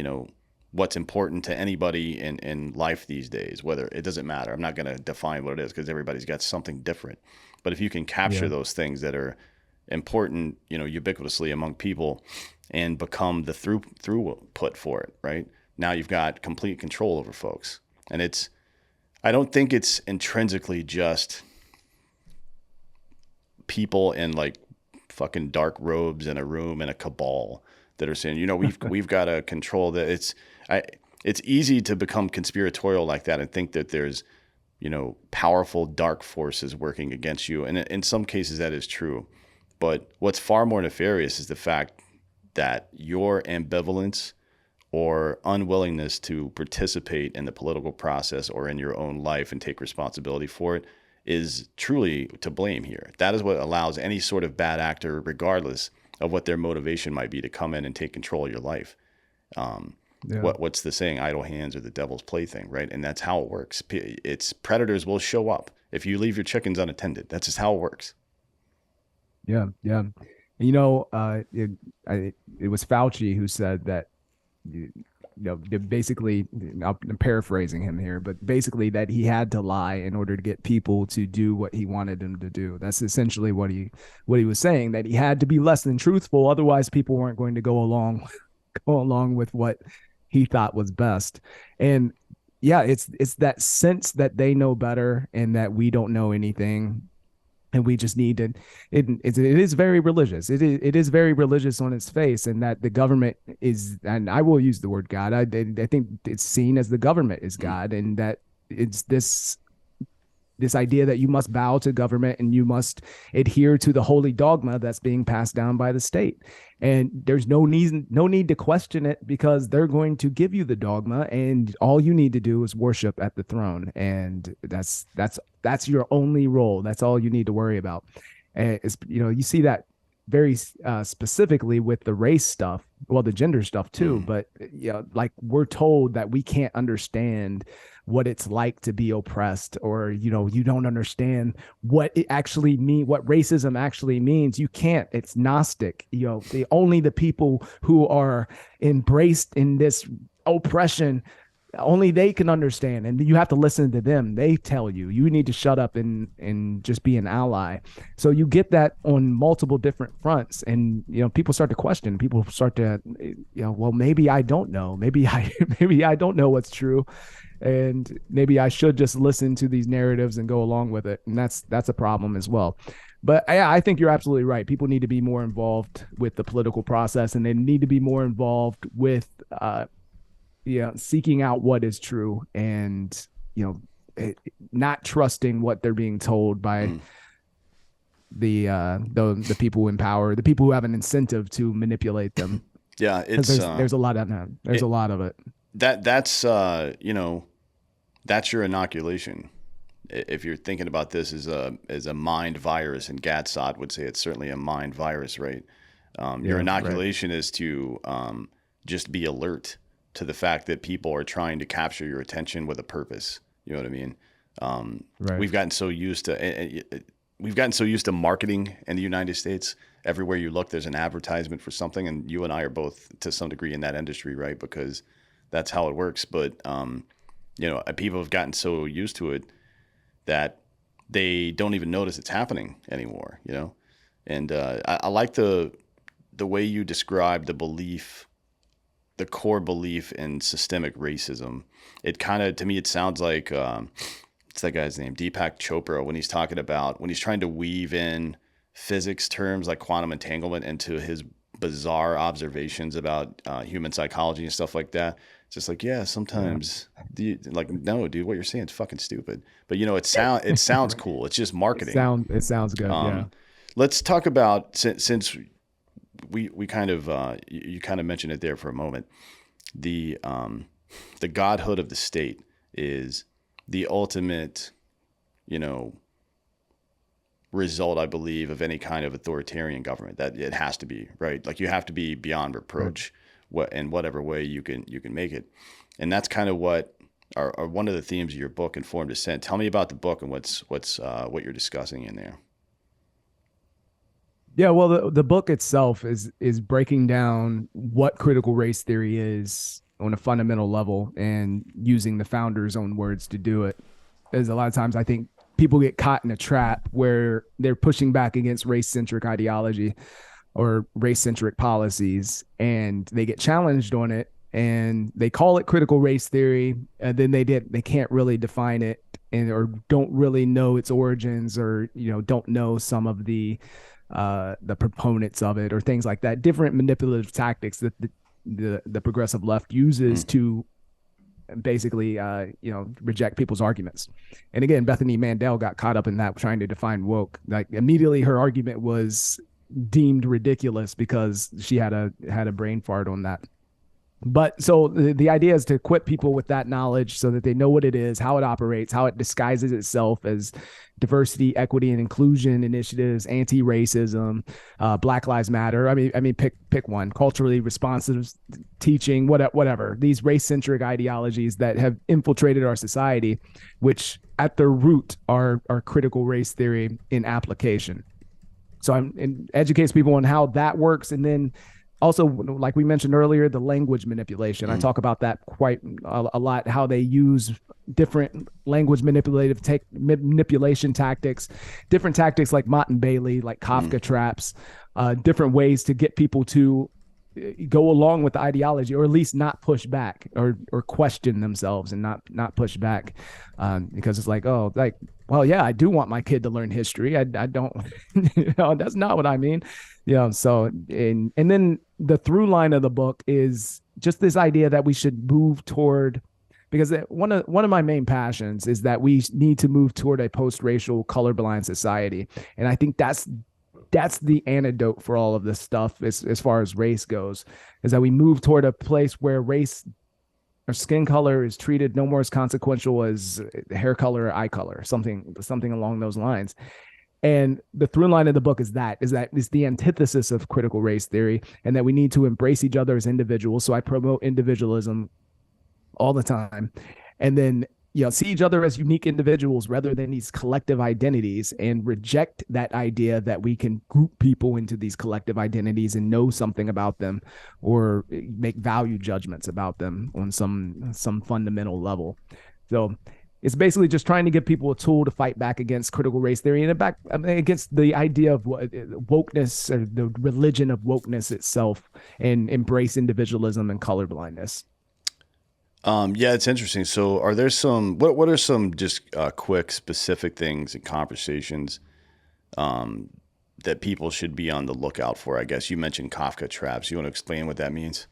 what's important to anybody in life these days, whether it doesn't matter. I'm not going to define what it is, because everybody's got something different. But if you can capture those things that are important, ubiquitously among people, and become the throughput for it, right? Now you've got complete control over folks. And I don't think it's intrinsically just people in like fucking dark robes in a room in a cabal that are saying, we've got to control that. It's easy to become conspiratorial like that and think that there's, powerful dark forces working against you. And in some cases that is true. But what's far more nefarious is the fact that your ambivalence or unwillingness to participate in the political process or in your own life and take responsibility for it is truly to blame here. That is what allows any sort of bad actor, regardless of what their motivation might be, to come in and take control of your life. What's the saying? Idle hands are the devil's plaything, right? And that's how it works. It's predators will show up if you leave your chickens unattended. That's just how it works. Yeah, yeah. It was Fauci who said that, basically, I'm paraphrasing him here, but basically that he had to lie in order to get people to do what he wanted them to do. That's essentially what he was saying, that he had to be less than truthful. Otherwise, people weren't going to go along with what he thought was best. And yeah, it's that sense that they know better and that we don't know anything. And we just need to, it is very religious. It is very religious on its face, and that the government is, and I will use the word God. I think it's seen as the government is God, and that it's this idea that you must bow to government and you must adhere to the holy dogma that's being passed down by the state. And there's no need to question it, because they're going to give you the dogma, and all you need to do is worship at the throne. And that's your only role. That's all you need to worry about. And you see that very specifically with the race stuff, well, the gender stuff too. But like, we're told that we can't understand what it's like to be oppressed, or you don't understand what it actually means, what racism actually means. You can't. It's Gnostic. Only the people who are embraced in this oppression, only they can understand, and you have to listen to them. They tell you need to shut up and just be an ally. So you get that on multiple different fronts, and people start to question. People start to, well, maybe I don't know. Maybe I don't know what's true, and maybe I should just listen to these narratives and go along with it. And that's a problem as well. But I think you're absolutely right. People need to be more involved with the political process, and they need to be more involved with seeking out what is true, and not trusting what they're being told by the people in power, the people who have an incentive to manipulate them. Yeah, there's a lot of that. There's a lot of it. That's your inoculation. If you're thinking about this as a mind virus, and Gatsod would say it's certainly a mind virus, right? Your inoculation is to just be alert to the fact that people are trying to capture your attention with a purpose. You know what I mean? Right. We've gotten so used to marketing in the United States. Everywhere you look, there's an advertisement for something, and you and I are both to some degree in that industry, right? Because that's how it works. But people have gotten so used to it that they don't even notice it's happening anymore. And I like the way you describe the belief, the core belief in systemic racism. It kind of, to me, it sounds like what's that guy's name, Deepak Chopra, when he's trying to weave in physics terms like quantum entanglement into his bizarre observations about human psychology and stuff like that. It's just like, yeah, sometimes no, dude, what you're saying is fucking stupid. But it sounds cool. It's just marketing. It sounds good. Yeah. Let's talk about, since we kind of you kind of mentioned it there for a moment, the godhood of the state is the ultimate result, I believe, of any kind of authoritarian government. That it has to be, right? Like, you have to be beyond reproach, in whatever way you can make it. And that's kind of what are one of the themes of your book, Informed Dissent. Tell me about the book and what you're discussing in there. Yeah, well, the book itself is breaking down what critical race theory is on a fundamental level, and using the founders' own words to do it. As a lot of times I think people get caught in a trap where they're pushing back against race-centric ideology or race-centric policies, and they get challenged on it, and they call it critical race theory, and then they can't really define it or don't really know its origins, or don't know some of the proponents of it or things like that. Different manipulative tactics that the progressive left uses to basically reject people's arguments. And again, Bethany Mandel got caught up in that, trying to define woke. Like immediately her argument was deemed ridiculous because she had a brain fart on that. But so the idea is to equip people with that knowledge so that they know what it is, how it operates, how it disguises itself as diversity, equity, and inclusion initiatives, anti-racism, Black Lives Matter. I mean, pick one. Culturally responsive teaching, whatever. These race-centric ideologies that have infiltrated our society, which at their root are critical race theory in application. So it educates people on how that works, and then also, like we mentioned earlier, the language manipulation. I talk about that quite a lot, how they use different language manipulation tactics, different tactics like Mott and Bailey, like Kafka traps, different ways to get people to go along with the ideology, or at least not push back or question themselves and not push back, because it's like, oh, like, well, yeah, I do want my kid to learn history. I don't, that's not what I mean. So, and then the through line of the book is just this idea that we should move toward, because one of my main passions is that we need to move toward a post-racial, colorblind society. And I think that's the antidote for all of this stuff as far as race goes, is that we move toward a place where race or skin color is treated no more as consequential as hair color or eye color, something along those lines. And the through line of the book is that it's the antithesis of critical race theory, and that we need to embrace each other as individuals. So I promote individualism all the time. And then, see each other as unique individuals rather than these collective identities, and reject that idea that we can group people into these collective identities and know something about them or make value judgments about them on some fundamental level. So it's basically just trying to give people a tool to fight back against critical race theory and against the idea of wokeness, or the religion of wokeness itself, and embrace individualism and colorblindness. Yeah, it's interesting. So are there what are some just quick specific things and conversations that people should be on the lookout for? I guess you mentioned Kafka traps. You want to explain what that means?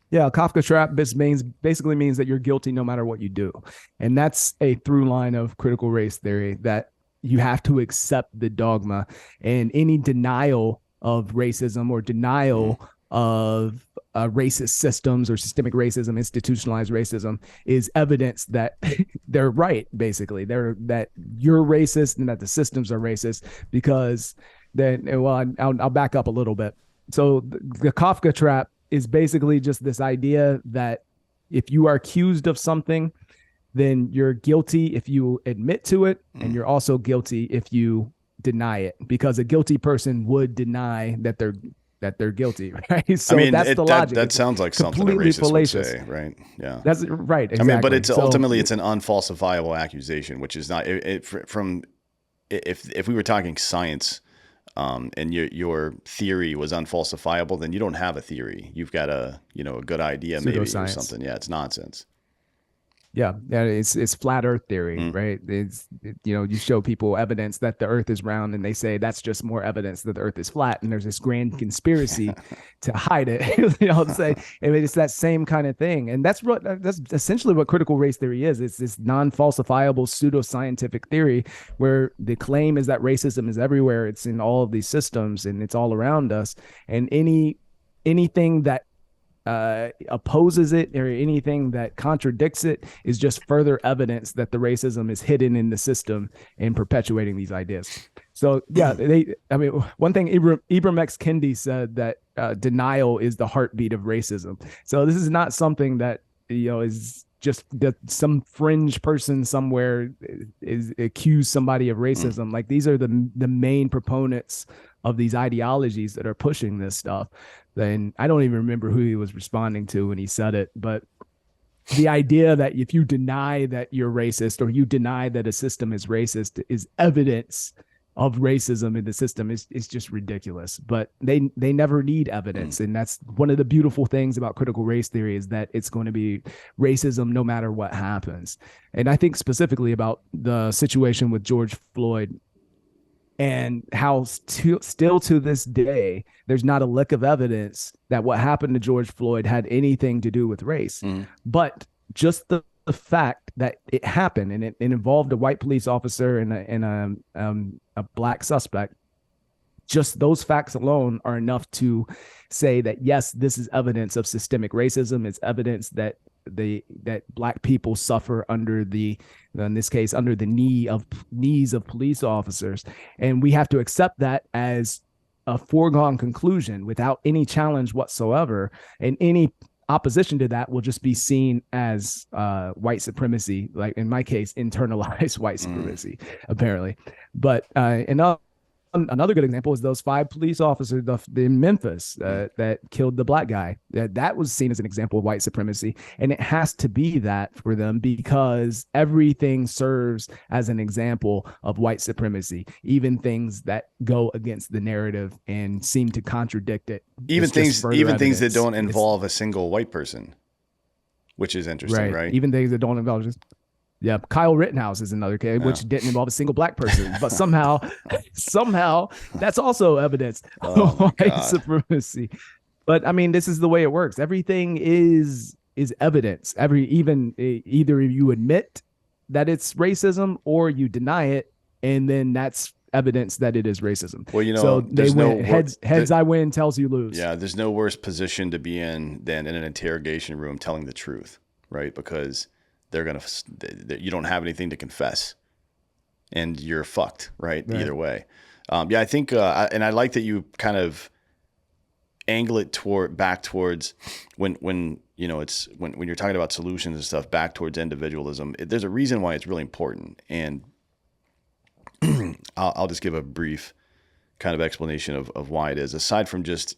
Yeah, Kafka trap basically means that you're guilty no matter what you do. And that's a through line of critical race theory, that you have to accept the dogma, and any denial of racism or denial of racist systems or systemic racism, institutionalized racism, is evidence that they're right, basically. That you're racist and that the systems are racist, because then, well, I'll back up a little bit. So the Kafka trap is basically just this idea that if you are accused of something, then you're guilty if you admit to it, and you're also guilty if you deny it, because a guilty person would deny that they're guilty, right? So that's the logic. That sounds like something a racist would say, right? Yeah, that's right. Exactly. I mean, but it's ultimately it's an unfalsifiable accusation, which is not if we were talking science. And your theory was unfalsifiable, then you don't have a theory. You've got a good idea maybe or something. Yeah, it's nonsense. Yeah, it's flat Earth theory, right? You show people evidence that the Earth is round, and they say that's just more evidence that the Earth is flat, and there's this grand conspiracy to hide it. Say, it's that same kind of thing, and that's essentially what critical race theory is. It's this non-falsifiable pseudoscientific theory where the claim is that racism is everywhere. It's in all of these systems, and it's all around us. And anything that opposes it, or anything that contradicts it, is just further evidence that the racism is hidden in the system and perpetuating these ideas. So yeah, one thing Ibram X. Kendi said, that denial is the heartbeat of racism. So this is not something that is just that some fringe person somewhere is accuse somebody of racism. Like, these are the main proponents of these ideologies that are pushing this stuff. Then I don't even remember who he was responding to when he said it, but the idea that if you deny that you're racist, or you deny that a system is racist, is evidence of racism in the system is just ridiculous. But they never need evidence, and that's one of the beautiful things about critical race theory, is that it's going to be racism no matter what happens. And I think specifically about the situation with George Floyd, and how still to this day there's not a lick of evidence that what happened to George Floyd had anything to do with race. But just the fact that it happened, and it involved a white police officer and a black suspect, just those facts alone are enough to say that, yes, this is evidence of systemic racism. It's evidence that black people suffer under in this case, under the knees of police officers. And we have to accept that as a foregone conclusion without any challenge whatsoever. And any opposition to that will just be seen as white supremacy, like in my case, internalized white supremacy, apparently. But another good example is those 5 police officers in Memphis that killed the black guy. That was seen as an example of white supremacy. And it has to be that for them, because everything serves as an example of white supremacy, even things that go against the narrative and seem to contradict it. Even things that don't involve a single white person, which is interesting, right? Even things that don't involve just... Yeah, Kyle Rittenhouse is another case, which didn't involve a single black person, but somehow that's also evidence of white supremacy. But I mean, this is the way it works. Everything is evidence. Either you admit that it's racism or you deny it, and then that's evidence that it is racism. Well, so they win. Heads I win, tails you lose. Yeah, there's no worse position to be in than in an interrogation room telling the truth, right? Because you don't have anything to confess, and you're fucked, right? Either way. I think, and I like that you kind of angle it back towards when you're talking about solutions and stuff, back towards individualism. There's a reason why it's really important, and I'll just give a brief kind of explanation of why it is. Aside from just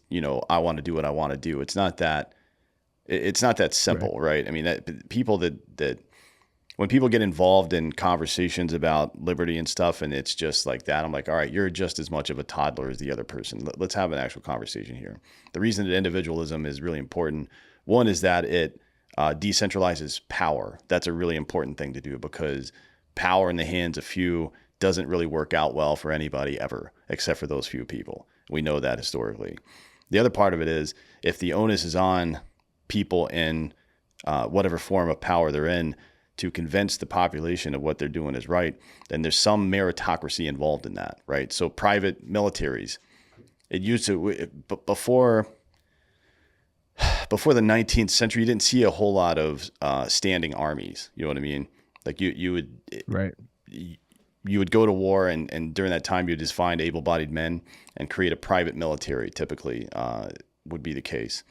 I want to do what I want to do, it's not that simple, right? I mean, that people that when people get involved in conversations about liberty and stuff, and it's just like that, I'm like, all right, you're just as much of a toddler as the other person. Let's have an actual conversation here. The reason that individualism is really important, one, is that it decentralizes power. That's a really important thing to do, because power in the hands of few doesn't really work out well for anybody ever, except for those few people. We know that historically. The other part of it is, if the onus is on people in whatever form of power they're in to convince the population of what they're doing is right, then there's some meritocracy involved in that, right? So private militaries, it used to, before the 19th century, you didn't see a whole lot of standing armies. You know what I mean? Like you would go to war, and during that time you'd just find able-bodied men and create a private military, typically would be the case.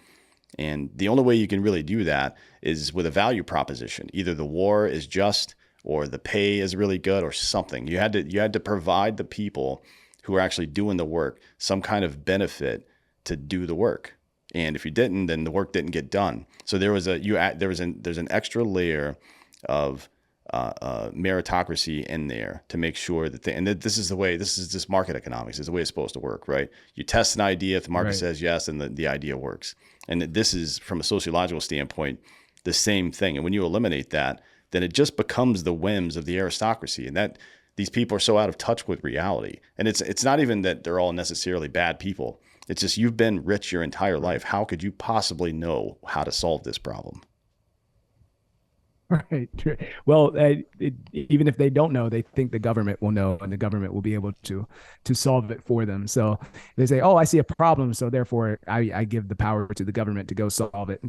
And the only way you can really do that is with a value proposition. Either the war is just, or the pay is really good, or something. You had to provide the people who are actually doing the work some kind of benefit to do the work. And if you didn't, then the work didn't get done. So there's an extra layer of meritocracy in there to make sure that this is just market economics. Is the way it's supposed to work, right? You test an idea. If the market says yes, then the idea works. And this is, from a sociological standpoint, the same thing. And when you eliminate that, then it just becomes the whims of the aristocracy, and that these people are so out of touch with reality. And it's not even that they're all necessarily bad people. It's just, you've been rich your entire life. How could you possibly know how to solve this problem? Right. Well, even if they don't know, they think the government will know, and the government will be able to solve it for them. So they say, "Oh, I see a problem, so therefore I give the power to the government to go solve it."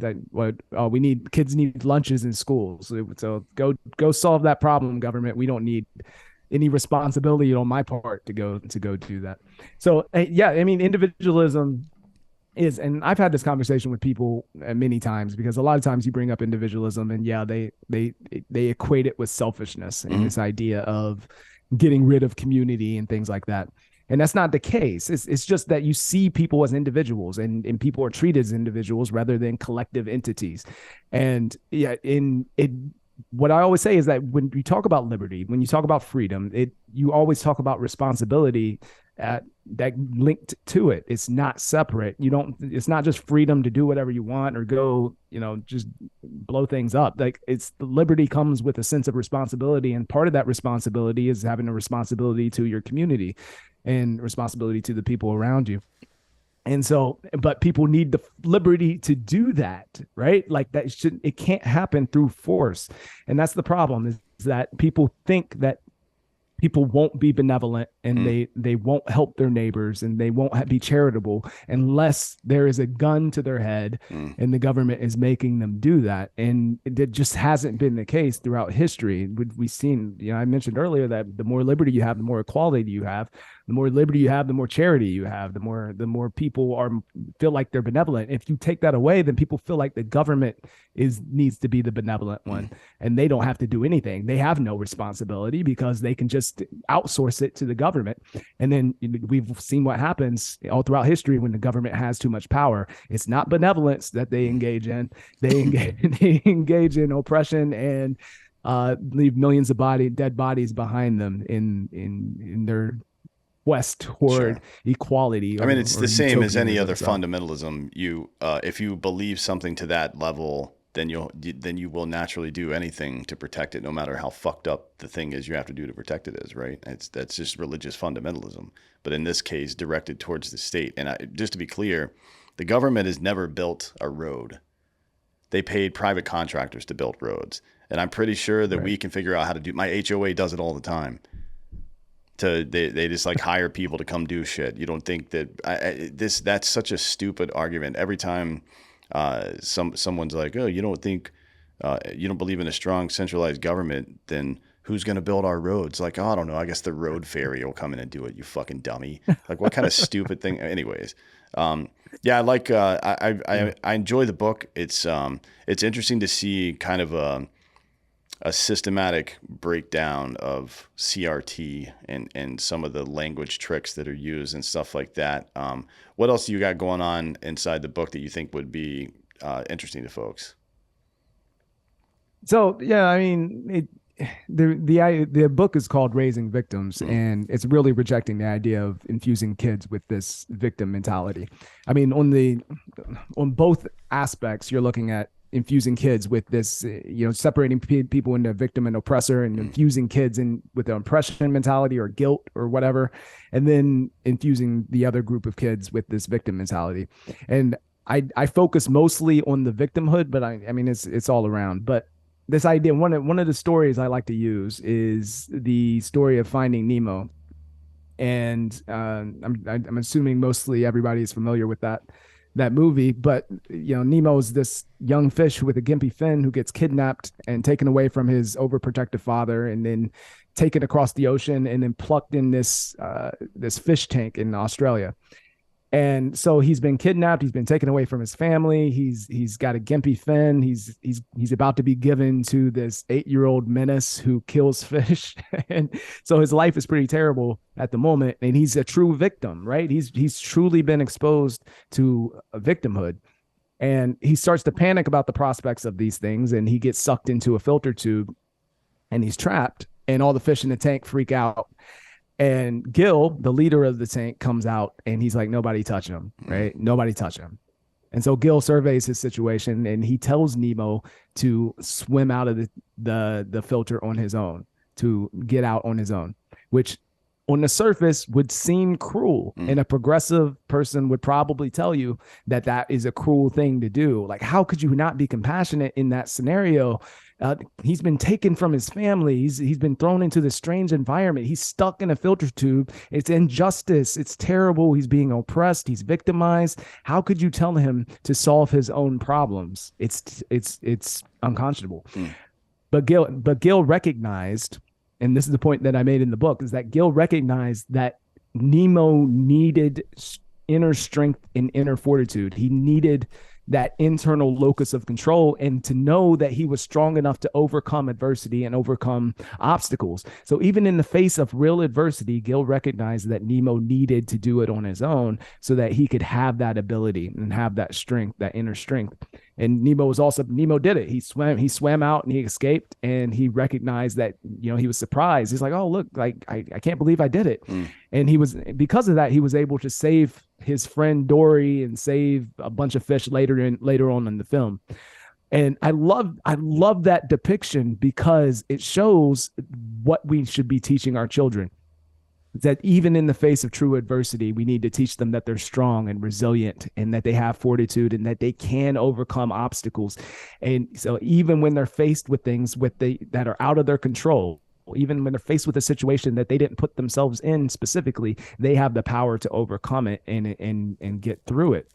Kids need lunches in schools, so go solve that problem, government. We don't need any responsibility on my part to go do that. So yeah, I mean, individualism is, and I've had this conversation with people many times, because a lot of times you bring up individualism, and they equate it with selfishness and this idea of getting rid of community and things like that. And that's not the case. It's just that you see people as individuals, and people are treated as individuals rather than collective entities. And yeah, what I always say is that when you talk about liberty, when you talk about freedom, you always talk about responsibility that linked to it. It's not separate. It's not just freedom to do whatever you want or go, just blow things up. Like, it's the liberty comes with a sense of responsibility. And part of that responsibility is having a responsibility to your community and responsibility to the people around you. And so, but people need the liberty to do that, right? Like, it can't happen through force. And that's the problem, is that people think that people won't be benevolent and they won't help their neighbors and they won't be charitable unless there is a gun to their head and the government is making them do that. And it just hasn't been the case throughout history. We've seen, I mentioned earlier that the more liberty you have, the more equality you have. The more liberty you have, the more charity you have, the more people feel like they're benevolent. If you take that away, then people feel like the government needs to be the benevolent one, and they don't have to do anything. They have no responsibility because they can just outsource it to the government. And then we've seen what happens all throughout history when the government has too much power. It's not benevolence that they engage in. They engage in oppression and leave millions of dead bodies behind them in their quest toward equality. I mean, it's the same as any other fundamentalism. If you believe something to that level, then you will naturally do anything to protect it, no matter how fucked up the thing is you have to do to protect it is, right? That's just religious fundamentalism. But in this case, directed towards the state. And just to be clear, the government has never built a road. They paid private contractors to build roads. And I'm pretty sure that we can figure out how to do. My HOA does it all the time. They just like hire people to come do shit. You don't think that that's such a stupid argument. Every time someone's like, oh, you don't believe in a strong centralized government, then who's going to build our roads? Like, oh, I don't know. I guess the road ferry will come in and do it. You fucking dummy. Like, what kind of stupid thing? Anyways. Yeah, I like, I enjoy the book. It's interesting to see kind of a systematic breakdown of CRT and some of the language tricks that are used and stuff like that. What else do you got going on inside the book that you think would be interesting to folks? So, yeah, I mean, the book is called Raising Victims, and it's really rejecting the idea of infusing kids with this victim mentality. I mean, on both aspects, you're looking at infusing kids with this, separating people into victim and oppressor, and infusing kids in with the oppression mentality or guilt or whatever, and then infusing the other group of kids with this victim mentality. And I focus mostly on the victimhood, but I mean it's all around. But this idea, one of the stories I like to use is the story of Finding Nemo, and I'm assuming mostly everybody is familiar with that movie. But Nemo is this young fish with a gimpy fin who gets kidnapped and taken away from his overprotective father, and then taken across the ocean and then plucked in this fish tank in Australia. And so he's been kidnapped. He's been taken away from his family. He's got a gimpy fin. He's about to be given to this 8-year-old menace who kills fish. And so his life is pretty terrible at the moment. And he's a true victim, right? He's truly been exposed to a victimhood. And he starts to panic about the prospects of these things. And he gets sucked into a filter tube and he's trapped. And all the fish in the tank freak out. And Gil, the leader of the tank, comes out and he's like, nobody touch him, right? Nobody touch him. And so Gil surveys his situation and he tells Nemo to swim out of the filter on his own, to get out on his own, which on the surface would seem cruel. And a progressive person would probably tell you that that is a cruel thing to do. Like, how could you not be compassionate in that scenario? He's been taken from his family. He's been thrown into this strange environment. He's stuck in a filter tube. It's injustice. It's terrible. He's being oppressed. He's victimized. How could you tell him to solve his own problems? It's unconscionable. But Gil recognized, and this is the point that I made in the book, is that Gil recognized that Nemo needed inner strength and inner fortitude. He needed that internal locus of control, and to know that he was strong enough to overcome adversity and overcome obstacles. So even in the face of real adversity, Gil recognized that Nemo needed to do it on his own so that he could have that ability and have that strength, that inner strength. And Nemo did it. He swam out and he escaped, and he recognized that, he was surprised. He's like, oh, look, like, I can't believe I did it. And because of that, he was able to save his friend Dory and save a bunch of fish later on in the film. And I love that depiction because it shows what we should be teaching our children. That even in the face of true adversity, we need to teach them that they're strong and resilient, and that they have fortitude, and that they can overcome obstacles. And so even when they're faced with things that are out of their control, even when they're faced with a situation that they didn't put themselves in specifically, they have the power to overcome it and get through it.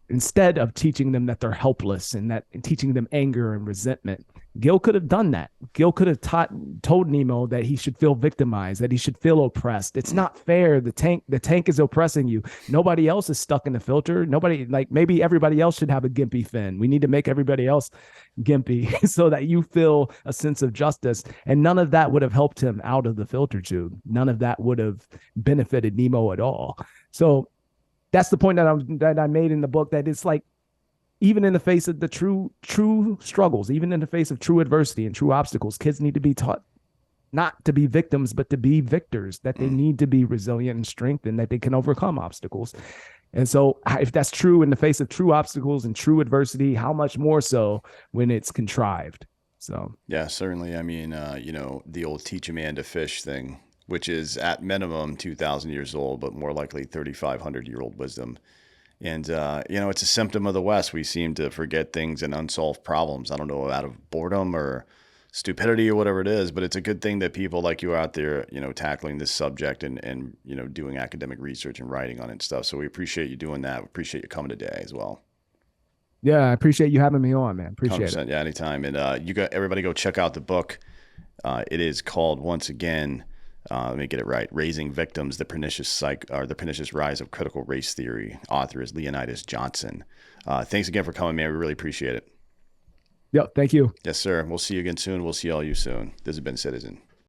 Instead of teaching them that they're helpless and teaching them anger and resentment. Gil could have done that. Gil could have told Nemo that he should feel victimized, that he should feel oppressed. It's not fair. The tank is oppressing you. Nobody else is stuck in the filter. Maybe everybody else should have a gimpy fin. We need to make everybody else gimpy so that you feel a sense of justice. And none of that would have helped him out of the filter tube. None of that would have benefited Nemo at all. So that's the point that I made in the book, that it's like, even in the face of the true struggles, even in the face of true adversity and true obstacles, kids need to be taught not to be victims, but to be victors, that they need to be resilient and strengthened, that they can overcome obstacles. And so if that's true in the face of true obstacles and true adversity, how much more so when it's contrived? So, yeah, certainly. I mean, the old teach a man to fish thing, which is at minimum 2,000 years old, but more likely 3,500-year-old wisdom. And, it's a symptom of the West. We seem to forget things and unsolved problems. I don't know, out of boredom or stupidity or whatever it is, but it's a good thing that people like you are out there, tackling this subject and doing academic research and writing on it and stuff. So we appreciate you doing that. We appreciate you coming today as well. Yeah, I appreciate you having me on, man. Appreciate it. Yeah, anytime. And everybody go check out the book. It is called, once again, let me get it right, Raising Victims, the Pernicious Rise of Critical Race Theory. Author is Leonydus Johnson. Thanks again for coming, man. We really appreciate it. Yep, thank you. Yes, sir. We'll see you again soon. We'll see all you soon. This has been Citizen.